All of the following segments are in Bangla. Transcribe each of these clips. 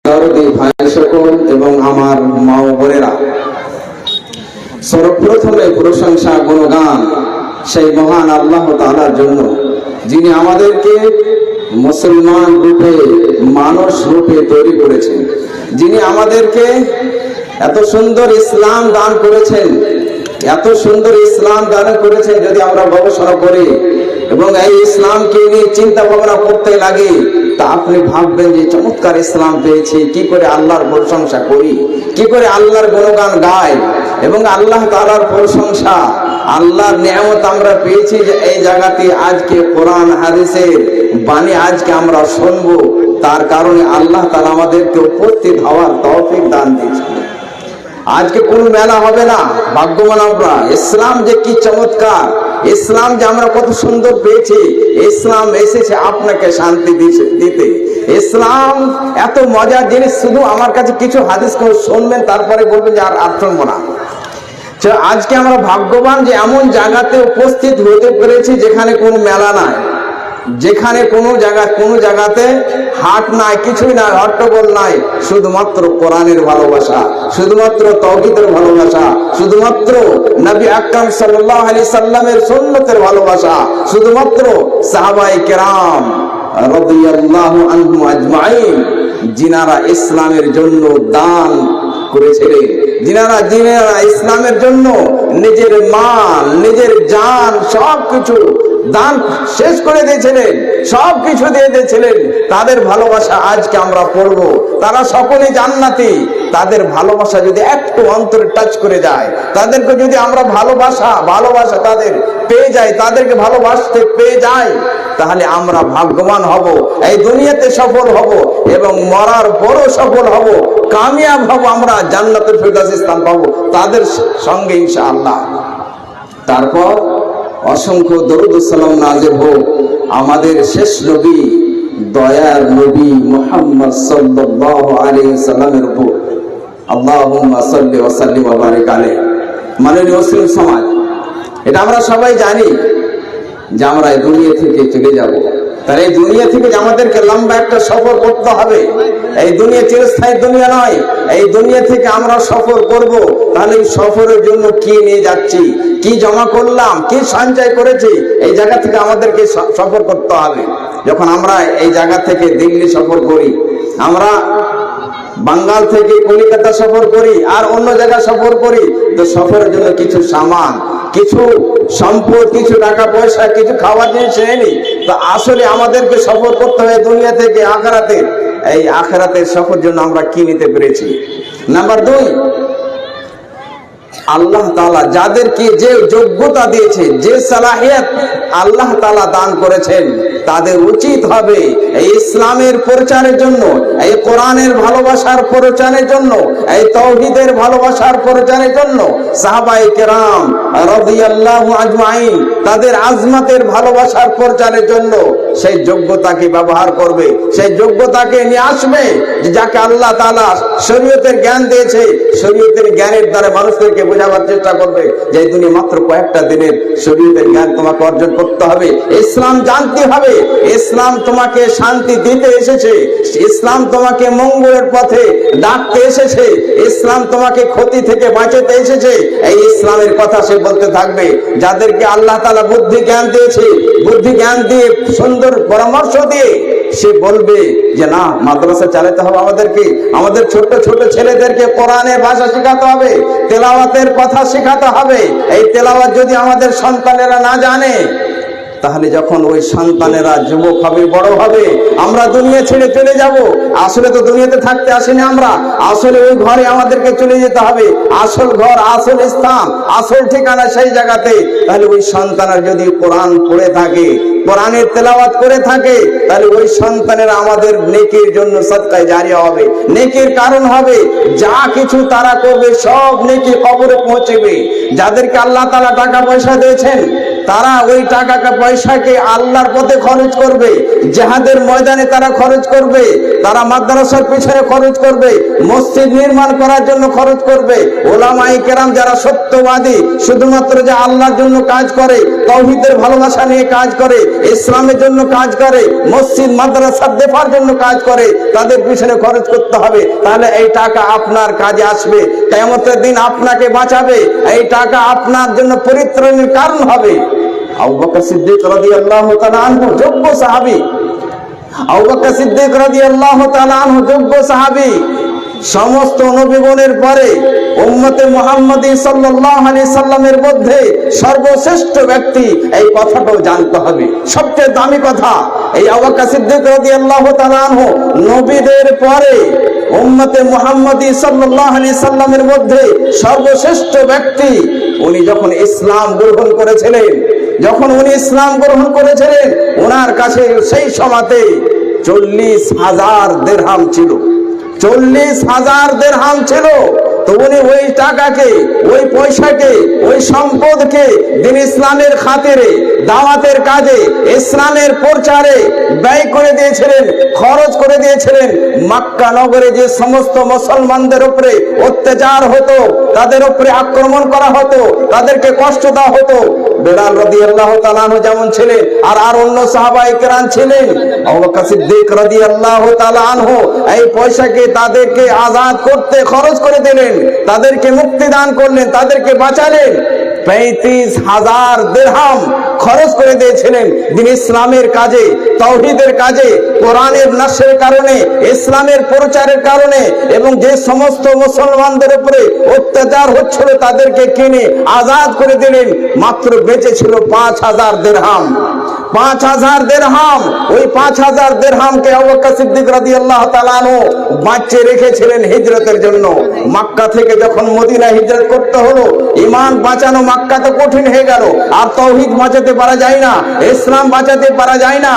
দরদি ভাই সকল এবং আমার মা ও বোনেরা, সর্বপ্রথমে প্রশংসা গুণগান সেই মহান আল্লাহ তাআলার জন্য, যিনি আমাদেরকে মুসলমান রূপে, মানুষ রূপে তৈরি করেছেন, যিনি আমাদেরকে এত সুন্দর ইসলাম দান করেছেন। এত সুন্দর ইসলাম দান করেছেন, যদি আমরা গবেষণা করি এবং এই ইসলামকে নিয়ে চিন্তা ভাবনা করতে লাগে, তা আপনি ভাববেন যে চমৎকার ইসলাম পেয়েছি, কি করে আল্লাহর প্রশংসা করি, কি করে আল্লাহর গুণগান গাই এবং আল্লাহ তাআলার প্রশংসা, আল্লাহর নিয়ামত আমরা পেয়েছি যে এই জায়গাতে আজকে কোরআন হাদিসের বাণী আজকে আমরা শুনবো। তার কারণে আল্লাহ তাআলা আমাদেরকে উপস্থিত হওয়ার তৌফিক দান দিয়েছেন। আজকে কোনো মেলা হবে না, ভাগ্যবান আমরা। ইসলাম যে কি চমৎকার, ইসলাম যে আমরা কত সুন্দর পেয়েছি। ইসলাম এসেছে আপনাকে শান্তি দিতে। ইসলাম এত মজার জিনিস, শুধু আমার কাছে কিছু হাদিস শুনবেন, তারপরে বলবেন যে আর শুনবো না। আজকে আমরা ভাগ্যবান যে এমন জায়গাতে উপস্থিত হতে পেরেছি যেখানে কোনো মেলা নাই, যেখানে কোনো জায়গাতে হাট নাই, কিছুই নাই, হট্টগোল নাই, শুধুমাত্র কোরআনের ভালোবাসা, শুধুমাত্র তাওহীদের ভালোবাসা, শুধুমাত্র নবী আকরাম সাল্লাল্লাহু আলাইহি সাল্লামের সুন্নতের ভালোবাসা, শুধুমাত্র সাহাবায়ে কেরাম রাদিয়াল্লাহু আনহুম আজমাইন, যিনারা ইসলামের জন্য দান করেছিলেন, যিনারা ইসলামের জন্য নিজের মাল, নিজের জান সবকিছু দান শেষ করে দিয়েছিলেন, সবকিছু দিয়ে দিয়েছিলেন। তাদের ভালোবাসা আজকে আমরা পড়ব। তারা সকলেই জান্নাতি। তাদের ভালোবাসা যদি একটু অন্তরে টাচ করে যায়, তাদেরকে যদি আমরা ভালোবাসা তাদের পেয়ে যাই, তাদেরকে ভালোবাসতে পেয়ে যাই, তাহলে আমরা ভাগ্যবান হব, এই দুনিয়াতে সফল হব এবং মরার বড় সফল হব, কামিয়াব হব, আমরা জান্নাতুল ফিরদাউসে স্থান পাবো তাদের সঙ্গে ইনশাআল্লাহ। তারপর অসংখ্য দরুদ ও সালাম নাযিল হোক আমাদের শেষ নবী, দয়ার নবী মুহাম্মদ সাল্লাল্লাহু আলাইহি সাল্লামের উপর। আল্লাহুম্মা সাল্লি ওয়া সাল্লিম ওয়া বারিক আলাইহি। মাননীয় মুসলিম সমাজ, এটা আমরা সবাই জানি যে আমরা এই দুনিয়া থেকে চলে যাব। তার এই দুনিয়া থেকে আমাদেরকে লম্বা একটা সফর করতে হবে। এই দুনিয়া চিরস্থায়ী দুনিয়া নয়। এই দুনিয়া থেকে আমরা সফর করব, তাহলে এই সফরের জন্য কি নিয়ে যাচ্ছি, কি জমা করলাম, কি সঞ্চয় করেছি, এই জায়গা থেকে আমাদেরকে সফর করতে হবে। যখন আমরা এই জায়গা থেকে দিল্লি সফর করি, আমরা বাঙ্গাল থেকে কলকাতা সফর করি, আর অন্য জায়গা সফর করি, তো সফরের জন্য কিছু সামান, কিছু সম্পদ, কিছু টাকা পয়সা, কিছু খাবার জিনিস এনে, তো আসলে আমাদেরকে সফর করতে হয় দুনিয়া থেকে আখিরাতে। এই আখিরাতের সফর জন্য আমরা কি নিতে পেরেছি? নাম্বার 2, আল্লাহ তাআলা যাদেরকে যে যোগ্যতা দিয়েছে, যে সালাহিয়াত আল্লাহ তাআলা দান করেছেন, তাদের উচিত হবে এই ইসলামের প্রচারের জন্য, এই কোরআনের ভালোবাসার প্রচারের জন্য, এই তাওহীদের ভালোবাসার প্রচারের জন্য সাহাবায়ে কেরাম রাদিয়াল্লাহু আজমাইন তাদের আজমতের ভালোবাসার প্রচারের জন্য সেই যোগ্যতাকে ব্যবহার করবে, সেই যোগ্যতাকে নিয়ে আসবে, যাকে আল্লাহ তাআলা শরীয়তের জ্ঞান দিয়েছে। শরীয়তের জ্ঞানের দ্বারা মানুষদেরকে বোঝাবার চেষ্টা করবে যে এই দুনিয়া মাত্র কয়েকটা দিনের, শরীয়তের জ্ঞান তোমাকে অর্জন করতে হবে, ইসলাম জানতে হবে। ইসলাম তোমাকে শান্তি দিতে এসেছে, ইসলাম তোমাকে মঙ্গলের পথে ডাকতে এসেছে, ইসলাম তোমাকে ক্ষতি থেকে বাঁচাতে এসেছে। এই ইসলামের কথা সে বলতে থাকবে। যাদেরকে আল্লাহ তাআলা বুদ্ধি জ্ঞান দিয়েছে, বুদ্ধি জ্ঞান দিয়ে সুন্দর পরামর্শ দিয়ে সে বলবে যে না, মাদ্রাসা চালাতে হবে আমাদেরকে, আমাদের ছোট ছোট ছেলেদেরকে কোরআনের ভাষা শেখাতে হবে, তেলাওয়াতের কথা শেখাতে হবে। এই তেলাওয়াত যদি আমাদের সন্তানেরা না জানে, তাহলে যখন ওই সন্তানেরা যুবক হবে, বড় হবে, আমরা দুনিয়া ছেড়ে চলে যাব। আসলে তো দুনিয়াতে থাকতে আসেনি আমরা, আসলে ওই ঘরে আমাদেরকে চলে যেতে হবে। আসল ঘর, আসল স্থান, আসল ঠিকানা সেই জায়গাতে। তাহলে ওই সন্তানের যদি কোরআন পড়ে থাকে, কোরআনের তেলাওয়াত করে থাকে, তাহলে ওই সন্তানেরা আমাদের নেকির জন্য সদকায়ে জারিয়া হবে, নেকির কারণ হবে। যা কিছু তারা করবে সব নেকি কবরে পৌঁছবে। যাদেরকে আল্লাহ তাআলা টাকা পয়সা দিয়েছেন, তারা ওই টাকা পয়সাকে আল্লাহর পথে খরচ করবে, জিহাদের ময়দানে তারা খরচ করবে, তারা মাদ্রাসার পিছনে খরচ করবে, মসজিদ নির্মাণ করার জন্য খরচ করবে। ওলামায়ে কেরাম যারা সত্যবাদী, শুধুমাত্র যে আল্লাহর জন্য কাজ করে, তাওহীদের ভালোবাসা নিয়ে কাজ করে, ইসলামের জন্য কাজ করে, মসজিদ মাদ্রাসার দেফার জন্য কাজ করে, তাদের পিছনে খরচ করতে হবে। তাহলে এই টাকা আপনার কাজে আসবে, কিয়ামতের দিন আপনাকে বাঁচাবে, এই টাকা আপনার জন্য পরিত্রাণের কারণ হবে। আবু বকর সিদ্দিক রাদিয়াল্লাহু তাআলা আনহু যোগ্য সাহাবী, আবু বকর সিদ্দিক রাদিয়াল্লাহু তাআলা আনহু যোগ্য সাহাবী। সমস্ত নবীগণের পরে উম্মতে মুহাম্মাদী সাল্লাল্লাহু আলাইহি সাল্লামের মধ্যে সর্বশ্রেষ্ঠ ব্যক্তি, এই কথাটাও জানতে হবে। সবচেয়ে দামি কথা, এই আবু বকর সিদ্দিক রাদিয়াল্লাহু তাআলা আনহু নবীদের পরে উম্মতে মুহাম্মাদী সাল্লাল্লাহু আলাইহি সাল্লামের মধ্যে সর্বশ্রেষ্ঠ ব্যক্তি। উনি যখন ইসলাম গ্রহণ করেছিলেন, ওনার কাছে সেই সময়তে 40,000 দিরহাম ছিল, 40,000 দিরহাম ছিল। তো উনি ওই টাকাকে, ওই পয়সাকে, ওই সম্পদকে দিন ইসলামের খাতিরে, দাওয়াতের কাজে, ইসলামের প্রচারে ব্যয় করে দিয়েছিলেন, খরচ করে দিয়েছিলেন। মক্কা নগরে যে সমস্ত মুসলমানদের উপরে অত্যাচার হতো, তাদের উপরে আক্রমণ করা হতো, তাদেরকে কষ্ট দেওয়া হতো, বেলাল রাদিয়াল্লাহু তাআলা আনহু যেমন ছিলেন, আর অন্য সাহাবায়ে কেরাম ছিলেন, আবু বকর সিদ্দিক রাদিয়াল্লাহু তাআলা আনহু এই পয়সাকে তাদেরকে আজাদ করতে খরচ করে দিলেন, তাদেরকে মুক্তি দান করলেন, তাদেরকে বাঁচালেন। 35,000 দিরহাম খরচ করে দিয়েছিলেন দিন ইসলামের কাজে, তাওহীদের কাজে, কোরআনের নাশরের কারণে, ইসলামের প্রচারের কারণে। এবং যে সমস্ত মুসলমানদের উপরে অত্যাচার হচ্ছিল তাদেরকে কিনে আজাদ করে দিলেন। মাত্র বেঁচে ছিল 5,000 দিরহাম, 5,000 দিরহাম। ওই 5,000 দিরহামকে আবু বকর সিদ্দিক রাদিয়াল্লাহু তাআলা আনহু বাঁচিয়ে রেখেছিলেন হিজরতের জন্য। মক্কা থেকে যখন মদিনা হিজরত করতে হলো, ঈমান বাঁচানো মক্কা তো কঠিন হয়ে গেল, আর তাওহীদ বাঁচাতে পারা যায় না, ইসলাম বাঁচাতে পারা যায় না।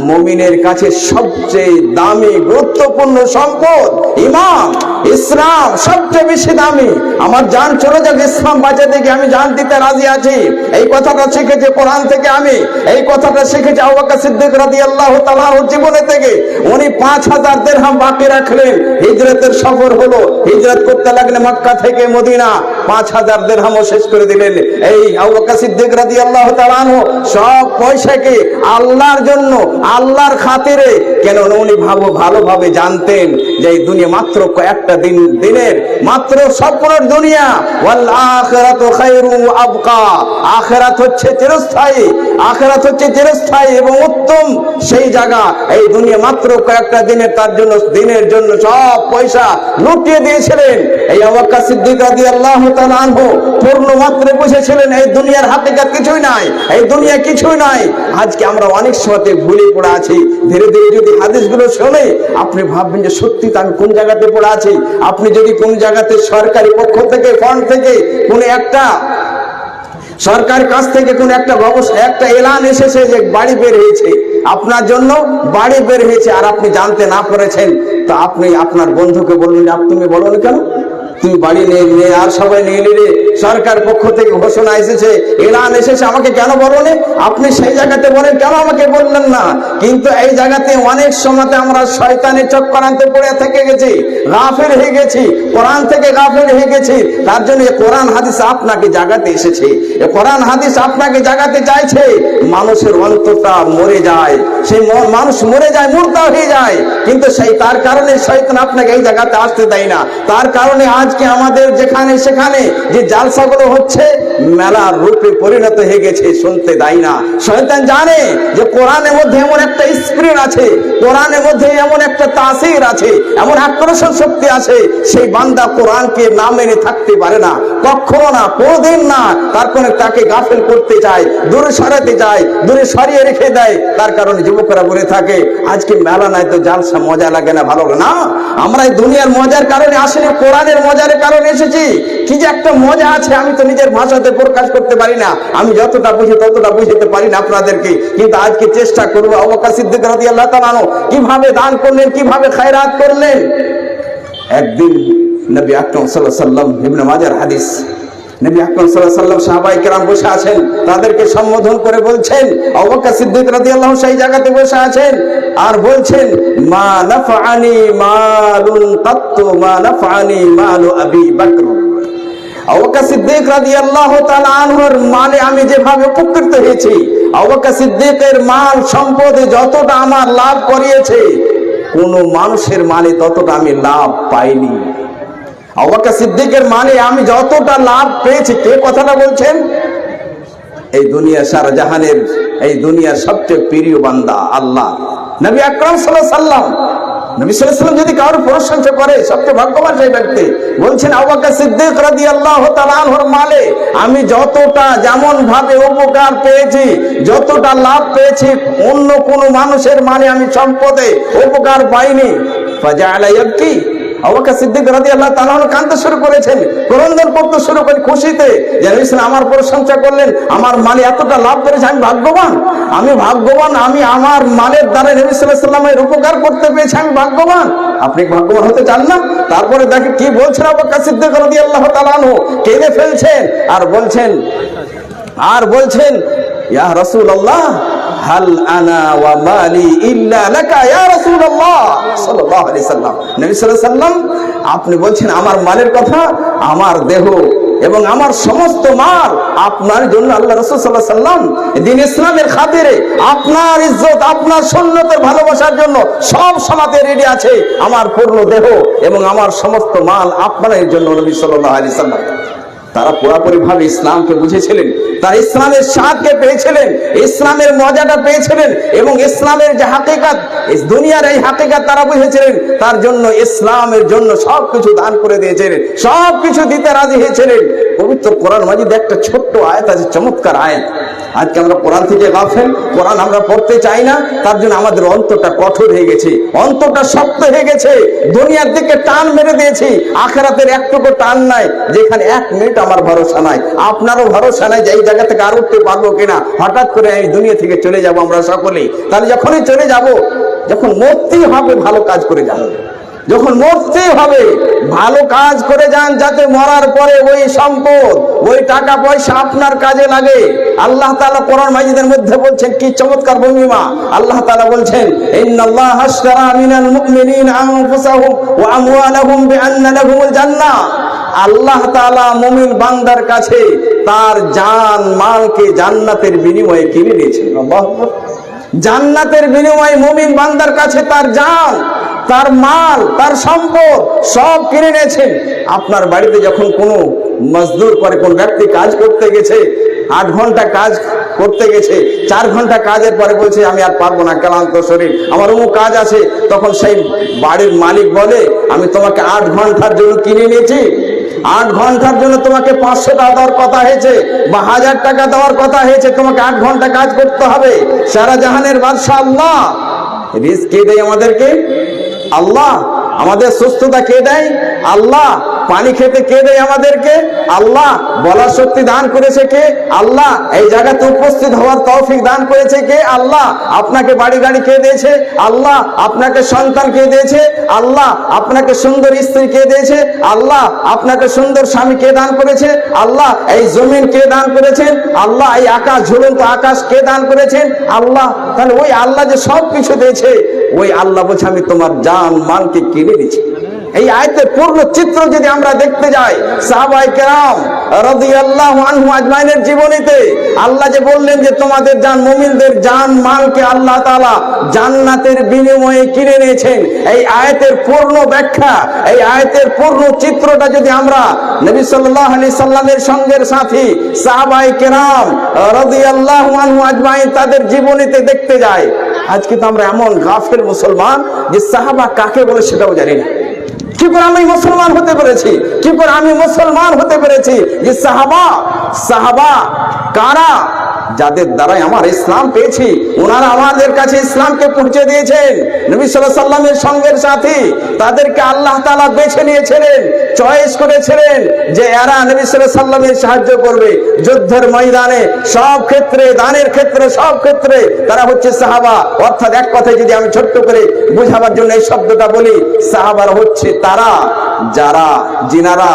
মুমিনের কাছে সবচেয়ে দামি গুরুত্বপূর্ণ সম্পদ ঈমান, ইসলাম সবচেয়ে বেশি দামি। আমার জান চলে যাক, ইসলাম বাঁচাতে গিয়ে আমি জান দিতে রাজি আছি। এই কথাটা শিখেছি কোরআন থেকে, আমি এই কথাটা শিখেছি আবু বকর সিদ্দিক রাদিয়াল্লাহু তাআলা আনহুর জীবনে থেকে। উনি 5,000 দিরহাম বাকি রাখলেন, হিজরতের সফর হলো, হিজরত করতে লাগলেন মক্কা থেকে মদিনা, 5,000 দিরহামও শেষ করে দিলেন। এই আবু বকর সিদ্দিক রাদিয়াল্লাহু তাআলা আনহু সব পয়সাকে আল্লাহর জন্য, আল্লাহর খাতিরে, কেন উনি ভালোভাবে জানতেন যে এই দুনিয়া মাত্র কয়েকটা দিনের মাত্র স্বপ্নের দুনিয়া। ওয়াল আখিরাতু খায়রু ওয়া আবকা, আখিরাত হচ্ছে চিরস্থায়ী, আখিরাত হচ্ছে চিরস্থায়ী এবং উত্তম সেই জায়গা। এই দুনিয়া মাত্র কয়েকটা দিনের, তার জন্য দিনের জন্য সব পয়সা লুটিয়ে দিয়েছিলেন। এই আবু বকর সিদ্দিক রাদিয়াল্লাহু তাআলা আনহু পূর্ণ মাত্রে বুঝেছিলেন এই দুনিয়ার হাকিকত কিছুই নাই, এই দুনিয়া কিছুই নাই। আজকে আমরা অনেক সময়তে ভুলে পড়ে আছি। ধীরে ধীরে যদি হাদিসগুলো শুনে আপনি ভাববেন যে সত্যি তো আমি কোন জায়গাতে পড়ে আছি। আপনি যদি কোন জায়গাতে সরকারি পক্ষ থেকে, ফান্ড থেকে, কোন একটা সরকারের কাছ থেকে কোন একটা ব্যবস্থা, একটা এলান এসেছে যে বাড়ি বের হয়েছে, আপনার জন্য বাড়ি বের হয়েছে, আর আপনি জানতে না পেরেছেন, তো আপনি আপনার বন্ধুকে বলবেন, তুমি বলো না কেন, তুমি বাড়ি নিয়ে আর সবাই নিয়ে নিলে, সরকার পক্ষ থেকে ঘোষণা এসেছে, এলান এসেছে, আমাকে কেন বলোনি? আপনি সেই জায়গাতে বলেন কেন আমাকে বললেন না? কিন্তু এই জায়গাতে অনেক সময়তে আমরা শয়তানের চক্রান্তে পড়ে থেকে গেছি, গাফিল হয়ে গেছি, কোরআন থেকে গাফিল হয়ে গেছি। তার জন্য কোরআন হাদিস আপনাকে জাগাতে এসেছে, কোরআন হাদিস আপনাকে জাগাতে চাইছে। মানুষের অন্তরটা মরে যায়, সেই মানুষ মরে যায়, মুর্দা হয়ে যায়, কিন্তু সেই তার কারণে শয়তান আপনাকে এই জায়গাতে আসতে দেয় না। তার কারণে আজকে আমাদের যেখানে সেখানে যে জালসাগুলো হচ্ছে মেলার রূপে পরিণত হয়ে গেছে, শুনতে দেয় না। শয়তান জানে যে কোরআনের মধ্যে এমন একটা স্পিরিট আছে, কোরআনের মধ্যে এমন একটা তাসির আছে, এমন আকর্ষণ শক্তি আছে, সেই বান্দা কোরআনকে না মেনে থাকতে পারে না, কখনো না, কোনদিন না। তারপরে তাকে গাফিল করতে চায়, দূরে সরাতে চায়, দূরে সরিয়ে রেখে দেয়। তার কারণে যুবকরা বলে থাকে আজকে মেলা নাই তো জালসা, মজা লাগে না, ভালো না। আমরা এই দুনিয়ার মজার কারণে আসলে কোরআনের মজার কারণে এসেছি। কি যে একটা মজা আছে, আমি তো নিজের ভাষাতে প্রকাশ করতে পারি না, আমি যতটা বুঝি ততটা বুঝতে পারি না আপনাদেরকে। কিন্তু আজকে চেষ্টা করবো আবু বকর সিদ্দিক রাদিয়াল্লাহু তাআলা আনহু কিভাবে দান করলেন, কিভাবে খায়রাত করলেন। একদিন নবী আকরাম সাল্লাল্লাহু আলাইহি ওয়াসাল্লাম, ইবনে মাজার হাদিস, নবী আকরাম সাল্লাল্লাহু আলাইহি ওয়াসাল্লাম সাহাবায়ে কেরাম বসে আছেন, তাদেরকে সম্বোধন করে বলছেন, আবু বকর সিদ্দিক রাদিয়াল্লাহু সেই জায়গাতে বসে আছেন আর বলছেন, মা নাফআনি মালুন কাত্তু মা নাফআনি মালু আবি বকর। আবু বকর সিদ্দিক রাদিয়াল্লাহু তাআলা আনহুর মালে আমি যেভাবে উপকৃত হয়েছি, আবু বকর সিদ্দিকের মাল সম্পদে যতটা আমার লাভ করিয়েছে, কোন মানুষের মালে ততটা আমি লাভ পাইনি। আবু বকর সিদ্দিকের মালে আমি যতটা লাভ পেয়েছি, কে কথাটা বলছেন? এই দুনিয়া সারা জাহানের, এই দুনিয়ার সবচেয়ে প্রিয় বান্দা আল্লাহ নবী আকরাম সাল্লাল্লাহু আলাইহি ওয়াসাল্লাম। নবী সাল্লাল্লাহু আলাইহি ওয়াসাল্লাম যদি কারোর প্রশংসা করে, সবচেয়ে ভাগ্যবান সেই ব্যক্তি। বলছেন আবু বকর সিদ্দিক রাদিয়াল্লাহু তাআলা আনহুর মালে আমি যতটা যেমন ভাবে উপকার পেয়েছি, যতটা লাভ পেয়েছি, অন্য কোন মানুষের মালে আমি সম্পদে উপকার পাইনি। ফাজাআলা ইয়াবকি, আবু বকর সিদ্দিক রাদিয়াল্লাহু তাআলা কাঁদতে শুরু করেছেন, ক্রন্দন করতে শুরু করেন খুশিতে, যে নবী সাল্লাল্লাহু আমার প্রশংসা করলেন, আমার মালে এতটা লাভ করেছে, আমি ভাগ্যবান, আমি ভাগ্যবান, আমি আমার মালের দ্বারা নবী সাল্লাল্লাহু আলাইহি ওয়াসাল্লামের উপকার করতে পেরেছি, আমি ভাগ্যবান। আপনি ভাগ্যবান হতে চান না? তারপরে দেখে কি বলছেন আবু বকর সিদ্দিক রাদিয়াল্লাহু তাআলা আনহু, কেঁদে ফেলছেন আর বলছেন ইয়া রাসূলুল্লাহ হাল আনা ওয়া মালি ইল্লা লাকা ইয়া রাসূলুল্লাহ সাল্লাল্লাহু আলাইহি সাল্লাম। নবী সাল্লাল্লাহু আলাইহি সাল্লাম আপনি বলছেন আমার মালের কথা, আমার দেহ এবং আমার সমস্ত মাল আপনার জন্য আল্লাহ রাসূল সাল্লাল্লাহু আলাইহি সাল্লাম দ্বীন ইসলামের খাতিরে, আপনার ইজ্জত, আপনার সুন্নতের ভালোবাসার জন্য সব সমাতে রেডি আছে। আমার পূর্ণ দেহ এবং আমার সমস্ত মাল আপনার জন্য। নবী সাল্লাল্লাহু আলাইহি সাল্লাম তারা পুরোপুরি ভাবে ইসলামকে বুঝেছিলেন, তারা ইসলামের স্বাদকে পেয়েছিলেন, ইসলামের মজাটা পেয়েছিলেন এবং ইসলামের যে হাকিকত, এই দুনিয়ার এই হাকিকত তারা বুঝেছিলেন। তার জন্য ইসলামের জন্য সবকিছু দান করে দিয়েছিলেন, সবকিছু দিতে রাজি হয়েছিলেন। পবিত্র কোরআন মাজিদে একটা ছোট্ট আয়াত আছে, চমৎকার আয়াত। আজকে আমরা কোরআন থেকে গাফেল, কোরআন আমরা পড়তে চাই না, তার জন্য আমাদের অন্তরটা কঠোর হয়ে গেছে, অন্তরটা শক্ত হয়ে গেছে, দুনিয়ার দিকে টান মেরে দিয়েছি, আখিরাতের একটুকু টান নাই। যেখানে 1 মিনিট আমার ভরসা নাই, আপনারও ভরসা নাই যে এই জায়গা থেকে আর উঠতে পারবো কিনা, হঠাৎ করে এই দুনিয়া থেকে চলে যাব আমরা সকলেই। তাহলে যখনই চলে যাব, যখন মরতেই হবে ভালো কাজ করে যাবো, যখন মরতেই হবে ভালো কাজ করে যান, যাতে মরার পরে ওই সম্পদ, ওই টাকা পয়সা আপনার কাজে লাগে। আল্লাহ তাআলা কোরআন মাজিদের মধ্যে বলছেন, কি চমৎকার ভঙ্গিমা! আল্লাহ তাআলা বলছেন, ইন্নাল্লাহা আশতারা মিনাল মুমিনিনা আনফুসাহুম ওয়া আমওয়ালাহুম বিআন্না লাহুমুল জান্নাহ। আল্লাহ তাআলা মুমিন বান্দার কাছে তার জান মালকে জান্নাতের বিনিময়ে কিনে নিয়েছেন। আল্লাহু আকবার। জান্নাতের বিনিময়ে মুমিন বান্দার কাছে তার জান, তার মাল, তার সম্পদ সব কিনে নিয়েছেন। আপনার বাড়িতে যখন কোনো মজদুর করে, কোন ব্যক্তি কাজ করতে গেছে, 8 ঘন্টা কাজ করতে গেছে, 4 ঘন্টা কাজের পরে বলছে আমি আর পারবো না, ক্লান্ত শরীর, আমার অমুক কাজ আছে, তখন সেই বাড়ির মালিক বলে, আমি তোমাকে 8 ঘন্টার জন্য কিনে নিয়েছি, 8 ঘন্টার জন্য তোমাকে 500 টাকা দেওয়ার কথা হয়েছে বা 1000 টাকা দেওয়ার কথা হয়েছে, তোমাকে 8 ঘন্টা কাজ করতে হবে। সারা জাহানের বাদশা আল্লাহ। রিজক কে দেয় আমাদেরকে? আল্লাহ। আমাদের সুস্থতা কে দেয়? আল্লাহ। পানি খেতে কে দেয় আমাদেরকে? আল্লাহ। বলার শক্তি দান করেছে কে? আল্লাহ। এই জায়গাতে উপস্থিত হওয়ার তৌফিক দান করেছে কে? আল্লাহ। আপনাকে বাড়ি গাড়ি কে দিয়েছে? আল্লাহ। আপনাকে সন্তান কে দিয়েছে? আল্লাহ। আপনাকে সুন্দর স্ত্রী কে দিয়েছে? আল্লাহ। আপনাকে সুন্দর স্বামী কে দান করেছে? আল্লাহ। এই জমিন কে দান করেছেন? আল্লাহ। এই আকাশ, ঝুলন্ত আকাশ কে দান করেছেন? আল্লাহ। তাহলে ওই আল্লাহ যে সব কিছু দিয়েছে, ওই আল্লাহ বলছে আমি তোমার জান মালকে কিনে দিয়েছি। এই আয়াতের পূর্ণ চিত্র যদি আমরা দেখতে যাই, সাহাবায়ে কেরাম রাদিয়াল্লাহু আনহু আজমাইনের জীবনীতে আল্লাহ যে বললেন যে তোমাদের জান, মুমিনদের জান মালকে আল্লাহ তাআলা জান্নাতের বিনিময়ে কিনে নিয়েছেন, এই আয়াতের পূর্ণ ব্যাখ্যা, এই আয়াতের পূর্ণ চিত্রটা যদি আমরা নবী সাল্লাল্লাহু আলাইহি সাল্লামের সঙ্গের সাথী সাহাবায়ে কেরাম রাদিয়াল্লাহু আনহু আজমাইন তাদের জীবনীতে দেখতে যাই, আজকে তো আমরা এমন গাফেল মুসলমান যে সাহাবা কাকে বলে সেটাও জানি না। কি করে আমি মুসলমান হতে পেরেছি? কি করে আমি মুসলমান হতে পেরেছি? যে সাহাবা কারা? যাদের দ্বারাই আমার ইসলাম পেয়েছি, ওনারা আমাদের কাছে ইসলামকে পৌঁছে দিয়েছেন। নবী সাল্লাল্লাহু আলাইহি সাল্লামের সঙ্গের সাথী, তাদেরকে আল্লাহ তাআলা বেছে নিয়েছিলেন, চয়েস করেছিলেন যে এরা নবী সাল্লাল্লাহু আলাইহি সাল্লামের সাহায্য করবে যুদ্ধের ময়দানে, সব ক্ষেত্রে, দানের ক্ষেত্রে, সব ক্ষেত্রে তারা হচ্ছে সাহাবা। অর্থাৎ এক কথায় যদি আমি ছোট্ট করে বোঝাবার জন্য এই শব্দটা বলি, সাহাবারা হচ্ছে তারা যারা, যিনারা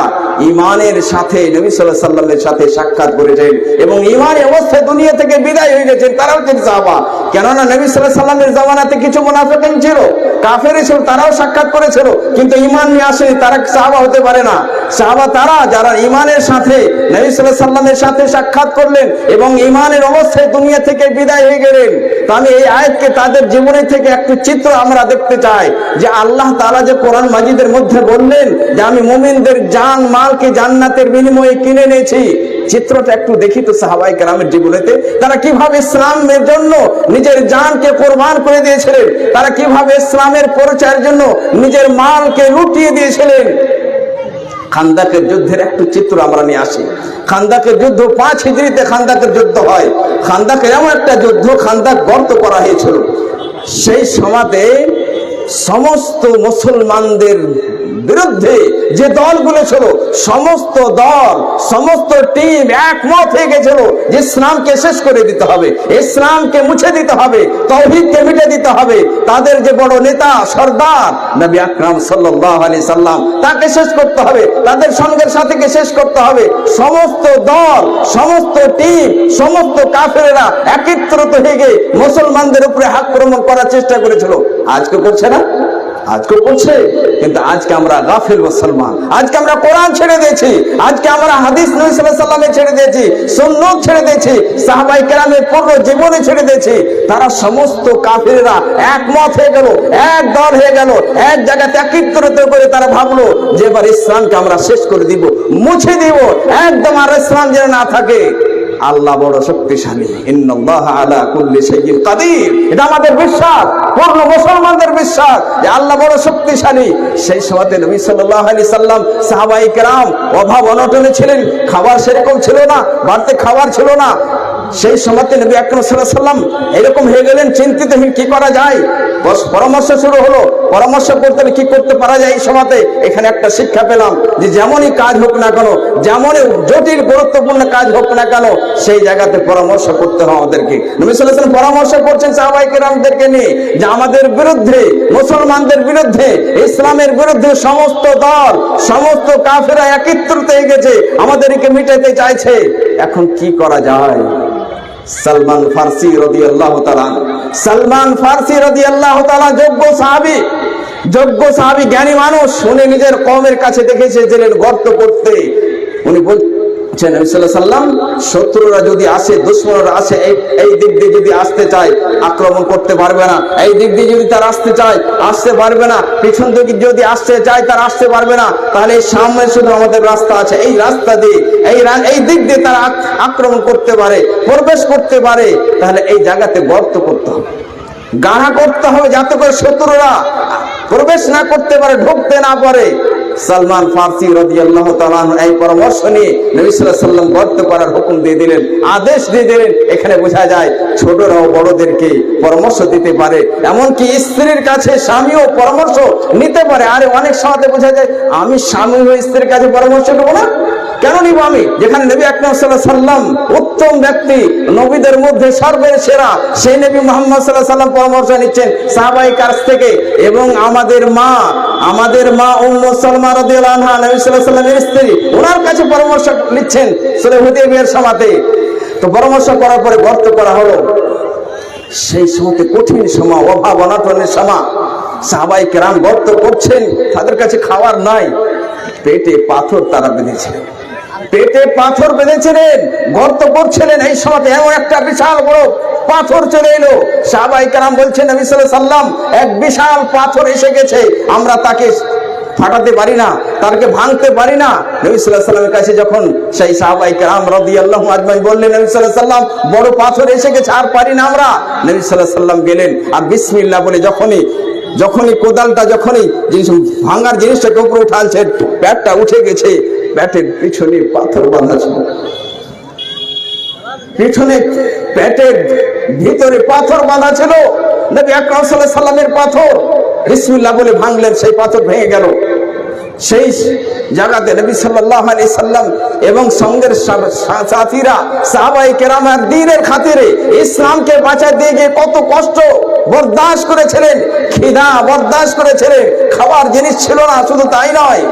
ঈমানের সাথে নবী সাল্লাল্লাহু আলাইহি সাল্লামের সাথে সাক্ষাৎ করেছেন এবং ঈমানী অবস্থায় দুনিয়া থেকে বিদায় হয়ে গেছেন, তারাও হচ্ছেন সাহাবা। কেননা নবী সাল্লাল্লাহু আলাইহি সাল্লামের জামানাতে কিছু মুনাফিকিন ছিল, কাফের ছিল, তারাও সাক্ষাৎ করেছিল, কিন্তু ঈমান নিয়ে আসেনি, তারা সাহাবা হতে পারে না। সাহাবা তারা যারা ঈমানের সাথে নবী সাল্লাল্লাহু আলাইহি সাল্লামের সাথে সাক্ষাৎ করলেন এবং ঈমানের অবস্থায় দুনিয়া থেকে বিদায় হয়ে গেলেন। তো আমি এই আয়াতকে তাদের জীবনে থেকে একটু চিত্র আমরা দেখতে চাই, যে আল্লাহ তাআলা যে কোরআন মাজিদের মধ্যে বললেন যে আমি মুমিনদের জান মালকে জান্নাতের বিনিময়ে কিনে নিয়েছি, চিত্রটা একটু দেখি তো সাহাবায়ে কেরামের জীবনেতে। তারা কিভাবে ইসলামের জন্য নিজের জানকে কোরবান করে দিয়েছিলেন, তারা কিভাবে ইসলামের পরিচয়ের জন্য নিজের মালকে লুটিয়ে দিয়েছিলেন। খান্দাকের যুদ্ধের একটু চিত্র আমরা নিয়ে আসি। খান্দাকের যুদ্ধ 5 হিজরিতে খান্দাকের যুদ্ধ হয়। খান্দাকের এমন একটা যুদ্ধ, খান্দাক গর্ত করা হয়েছিল। সেই সময়তে সমস্ত মুসলমানদের বিরুদ্ধে যে দলগুলো ছিল, সমস্ত দল, সমস্ত টিম একমত হয়ে গেছিল যে ইসলামকে শেষ করে দিতে হবে, ইসলামকে মুছে দিতে হবে, তাওহীদকে মিটে দিতে হবে। তাদের যে বড় নেতা সরদার নবী আকরাম সাল্লাল্লাহু আলাইহি সাল্লাম, তাকে শেষ করতে হবে, তাদের সঙ্গের সাথীকে শেষ করতে হবে। সমস্ত দল, সমস্ত টিম, সমস্ত কাফেরেরা একত্রিত হয়ে গিয়ে মুসলমানদের উপরে আক্রমণ করার চেষ্টা করেছিল। আজকে করছে না? আজকে করছে, কিন্তু আজকে আমরা গাফিল মুসলমান। আজকে আমরা কোরআন ছেড়ে দিয়েছি, আজকে আমরা হাদিস নবী সাল্লাল্লাহু আলাইহি সাল্লামে ছেড়ে দিয়েছি, সুন্নাত ছেড়ে দিয়েছি, সাহাবায়ে কেরামের পূর্ণ জীবনে ছেড়ে দিয়েছি। তারা সমস্ত কাফিররা একমত হয়ে গেল, এক দল হয়ে গেল, এক জায়গাতে একত্রিত করে তারা ভাবলো যে এবার ইসলামকে আমরা শেষ করে দিব, মুছে দিব, একদম আর ইসলাম যেন না থাকে। আল্লাহ বড় শক্তিশালী, ইন্নাল্লাহা আলা কুল্লি শাইইন কাদির। এটা আমাদের বিশ্বাস, পূর্ণ মুসলমানদের বিশ্বাস যে আল্লাহ বড় শক্তিশালী। সেই সময়তে নবী সাল্লাল্লাহু আলাইহি সাল্লাম, সাহাবায়ে কেরাম অভাব অনটনে ছিলেন, খাবার সেরকম ছিল না, বাড়িতে খাবার ছিল না। সেই সময়তে নবী আকরাম সাল্লাল্লাহু আলাইহি সাল্লাম এরকম হয়ে গেলেন, চিন্তিতহীন, কি করা যায়। পরামর্শ শুরু হলো, পরামর্শ করতে কি করতে পারা যায়। এই সময়তে এখানে একটা শিক্ষা পেলাম যে যেমনই কাজ হোক না কেন, যেমনই জটিল গুরুত্বপূর্ণ কাজ হোক না কেন, সেই জায়গাতে পরামর্শ করতে হবে আমাদেরকে। নবী সাল্লাল্লাহু আলাইহি সাল্লাম পরামর্শ করছেন সাহাবায়ে কেরামদেরকে নিয়ে যে আমাদের বিরুদ্ধে, মুসলমানদের বিরুদ্ধে, ইসলামের বিরুদ্ধে সমস্ত দল, সমস্ত কাফেররা একত্রিত হয়ে গেছে, আমাদেরকে মিটাতে চাইছে। এখন কি করা যায়? সালমান ফারসি রাদিয়াল্লাহু তাআলা, সালমান ফারসি রাদিয়াল্লাহু তাআলা যোগ্য সাহাবী, জ্ঞানী মানুষ। উনি নিজের কওমের কাছে দেখেছে জেলের গর্ত করতে। উনি বলছেন নবী সাল্লাল্লাহু আলাইহি সাল্লাম, শত্রুরা যদি আসে, দুশমনরা আসে, এই দিক দিয়ে যদি আসতে চায় আক্রমণ করতে পারবে না, এই দিক দিয়ে যদি তারা আসতে চায় আসতে পারবে না, পিছন দিকে যদি আসতে চায় তারা আসতে পারবে না, তাহলে সামনে শুধু আমাদের রাস্তা আছে, এই রাস্তা দিয়ে, এই দিক দিয়ে তারা আক্রমণ করতে পারে, প্রবেশ করতে পারে। তাহলে এই জায়গাতে গর্ত করতে হবে, গাঢ়া করতে হবে, যাতে করে শত্রুরা প্রবেশ না করতে পারে, ঢুকতে না পারে। সালমান ফারসি রাদিয়াল্লাহু তাআলা এই পরামর্শ নিয়ে নবী সাল্লাল্লাহু আলাইহি সাল্লাম গর্ত করার হুকুম দিয়ে দিলেন, আদেশ দিয়ে দিলেন। এখানে বোঝা যায় ছোটরাও বড়দেরকে পরামর্শ দিতে পারে, এমনকি স্ত্রীর কাছে স্বামীও পরামর্শ নিতে পারে। আরে অনেক সময় বোঝা যায় আমি স্বামী হয়ে স্ত্রীর কাছে পরামর্শ নেব না, কেন নিব আমি? যেখানে নবী আকরাম সাল্লাল্লাহু আলাইহি সাল্লাম উত্তম ব্যক্তি, নবীদের মধ্যে সর্বের সেরা, সেই নবী মুহাম্মদ সাল্লাল্লাহু আলাইহি সাল্লাম পরামর্শ নিচ্ছেন সাহাবায়ে কাছ থেকে। এবং আমাদের মা উম্মু সালমা রাদিয়াল্লাহু আনহা, নবী সাল্লাল্লাহু আলাইহি সাল্লামের স্ত্রী, ওনার কাছে পরামর্শ নিচ্ছেন সুলহ হুদাইবিয়ার সময়তে। তো পরামর্শ করার পরে গর্ত করা হলো। সেই সময়তে কঠিন সময়, অভাব অনটনের সময়, সাহাবায়ে কেরাম গর্ত করছেন, তাদের কাছে খাবার নাই, পেটে পাথর তারা বেঁধেছিলেন, পেটে পাথর বেঁধেছিলেন, গর্ত করছিলেন। এই সময় এমন একটা বিশাল বড় পাথর চলে এলো। সাহাবায়ে কেরাম বলছেন নবী সাল্লাল্লাহু আলাইহি সাল্লাম, এক বিশাল পাথর এসে গেছে, আমরা তাকে ফাটাতে পারি না, তাকে ভাঙতে পারি না। নবী সাল্লাল্লাহু আলাইহি সাল্লামের কাছে যখন সেই সাহাবায়ে কেরাম রাদিয়াল্লাহু আজমাইন বললেন নবী সাল্লাল্লাহু আলাইহি সাল্লাম, বড় পাথর এসে গেছে, আর পারি না আমরা। নবী সাল্লাল্লাহু আলাইহি সাল্লাম গেলেন আর বিসমিল্লাহ বলে যখনই কোদালটা, যখনই জিনিস ভাঙার জিনিসটাকে উপরে উঠালছেন, পেটটা উঠে গেছে, পেটের পিছনে পাথর বাঁধা ছিল, পিছনে পেটের ভিতরে পাথর বাঁধা ছিল। নবী আকরাম সাল্লাল্লাহু আলাইহি সাল্লামের পাথর বিসমিল্লাহ বলে ভাঙলেন, সেই পাথর ভেঙে গেল। সেই জায়গাতে নবী সাল্লাল্লাহু আলাইহি সাল্লাম এবং সঙ্গের সাথীরা সাহাবায়ে কেরামের দ্বীনের খাতিরে ইসলামকে বাঁচাতে দিয়ে গিয়ে কত কষ্ট বরদাস্ত করেছিলেন, খিদা বরদাস্ত করেছিলেন, খাবার জিনিস ছিল না। শুধু তাই নয়,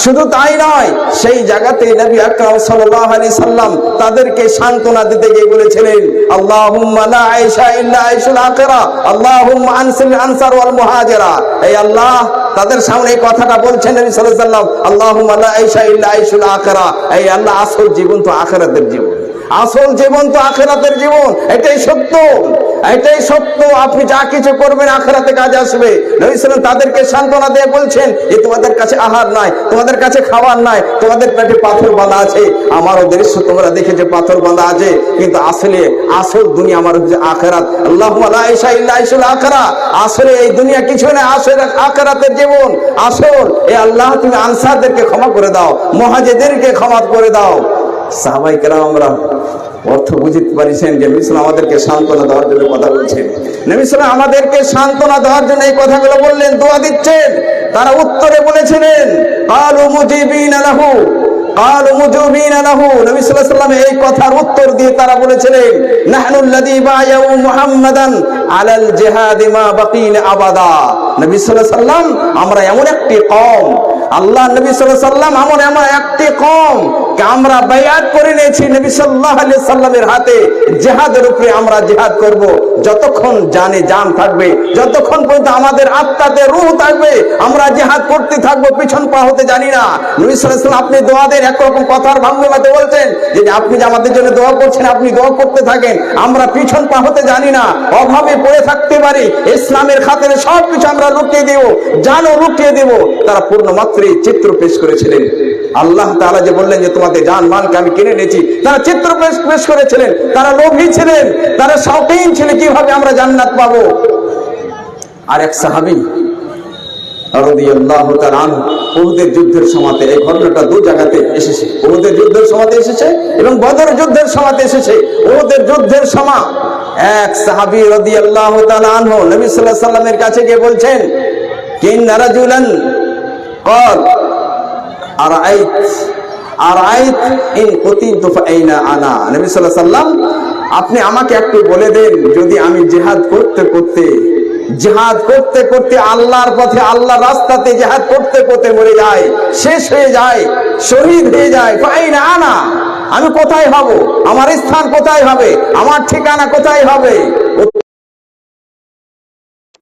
শুধু তাই নয়, সেই জায়গাতে নবী আকরাম সাল্লাল্লাহু আলাইহি সাল্লাম তাদেরকে সান্ত্বনা দিতে গিয়ে বলেছিলেন, আল্লাহুম্মা লা আইশা ইল্লা আইশুল আখিরা, আল্লাহুম্মা আনসিল আনসার ওয়াল মুহাজিরা। এই আল্লাহ, তাদের সামনে এই কথাটা বলছেন নবী সাল্লাল্লাহু আলাইহি সাল্লাম, আল্লাহুম্মা লা আইশা ইল্লা আইশুল আখিরা। এই আল্লাহ, আসল জীবন তো আখিরাতের জীবন, আসল জীবন তো আখিরাতের জীবন। এটাই সত্য, এটাই সত্য। আপনি যা কিছু করবেন আখিরাতে কাজে আসবে। নবী সাল্লাল্লাহু আলাইহি তাদেরকে সান্ত্বনা দিয়ে বলছেন যে তোমাদের কাছে আহার নাই, তোমাদের কাছে খাবার নাই, তোমাদের পেটে পাথর বাঁধা আছে। আমারও দৃশ্য তোমরা দেখেছো, পাথর বাঁধা আছে, কিন্তু আসলে আসল দুনিয়া আমার হচ্ছে আখিরাত। আল্লাহুম্মা লা ইলাহা ইল্লা আইশুল আখিরা। আসলে এই দুনিয়া কিছু না, আসলে আখিরাতের জীবন আসল। এই আল্লাহ, তুমি আনসারদেরকে ক্ষমা করে দাও, মুহাজিরদেরকে ক্ষমা করে দাও। সাহাবায়ে কেরামরা অর্থ বুঝতে পারিছেন যে নবী সাল্লাল্লাহু আলাইহি আমাদেরকে সান্ত্বনা দেওয়ার জন্য কথা বলছেন। নবী সাল্লাল্লাহু আলাইহি আমাদেরকে সান্ত্বনা দেওয়ার জন্য এই কথাগুলো বললেন, দোয়া দিচ্ছেন। তারা উত্তরে বলেছিলেন, ক্বালু মুজিবিনা লাহু, ক্বালু মুজিবিনা লাহু। নবী সাল্লাল্লাহু আলাইহি ওয়াসাল্লাম এই কথার উত্তর দিয়ে তারা বলেছিলেন, নাহনু আল্লাযী বায়াউ মুহাম্মাদান আলাল জিহাদি মা বাকিনা আবাদা। নবী সাল্লাল্লাহু আলাইহি ওয়াসাল্লাম, আমরা এমন একটি কওম, আল্লাহ নবী সাল্লাল্লাহু আলাইহি ওয়াসাল্লাম এমন একটি কওম কে আমরা বায়াত করে নিয়েছি নবী সাল্লাল্লাহু আলাইহি সাল্লামের হাতে, জিহাদের উপরে আমরা জিহাদ করব যতক্ষণ জানে জান থাকবে, যতক্ষণ পর্যন্ত আমাদের আত্মাতে রূহ থাকবে, আমরা জিহাদ করতে থাকবো, পিছন পা হতে জানি না। নবী সাল্লাল্লাহু আলাইহি ওয়াসাল্লাম আপনি দোয়া দেন, একরকম কথার ভঙ্গিমাতে বলছেন যে আপনি যে আমাদের জন্য দোয়া করছেন, আপনি দোয়া করতে থাকেন, আমরা পিছন পা হতে জানি না, অভাবে পড়ে থাকতে পারি, ইসলামের খাতিরে সবকিছু আমরা লুটিয়ে দেব, জানও লুটিয়ে দেব। তারা পূর্ণ মাত্রায় চিত্র পেশ করেছিলেন। আল্লাহ তাআলা যে বললেন যে তোমাদের জান মালকে আমি কিনে নিয়েছি, তারা চিত্র পেশ করেছিলেন। তারা লোভী ছিলেন, তারা শৌখিন ছিলেন কিভাবে আমরা জান্নাত পাবো। আর এক সাহাবী রাদিয়াল্লাহু তাআলা আনহু, উহুদের যুদ্ধের সময়তে, এই ঘটনাটা দু জায়গাতে এসেছে, উহুদের যুদ্ধের সময়তে এসেছে এবং বদর যুদ্ধের সময়তে এসেছে। উহুদের যুদ্ধের সময় এক সাহাবী রাদিয়াল্লাহু তাআলা আনহু নবী সাল্লাল্লাহু আলাইহি সাল্লামের কাছে গিয়ে বলছেন, কিন্না রাজুলান ক্বাল আরাইত ইন কুতিনতু ফাআইনা আনা। নবী সাল্লাল্লাহু আলাইহি সাল্লাম, আপনি আমাকে একটু বলে দেন, যদি আমি জিহাদ করতে করতে আল্লাহর পথে, আল্লাহর রাস্তাতে জিহাদ করতে করতে মরে যায়, শেষ হয়ে যায়, শহীদ হয়ে যায়, ফাআইনা আনা, আমি কোথায় হব, আমার স্থান কোথায় হবে, আমার ঠিকানা কোথায় হবে।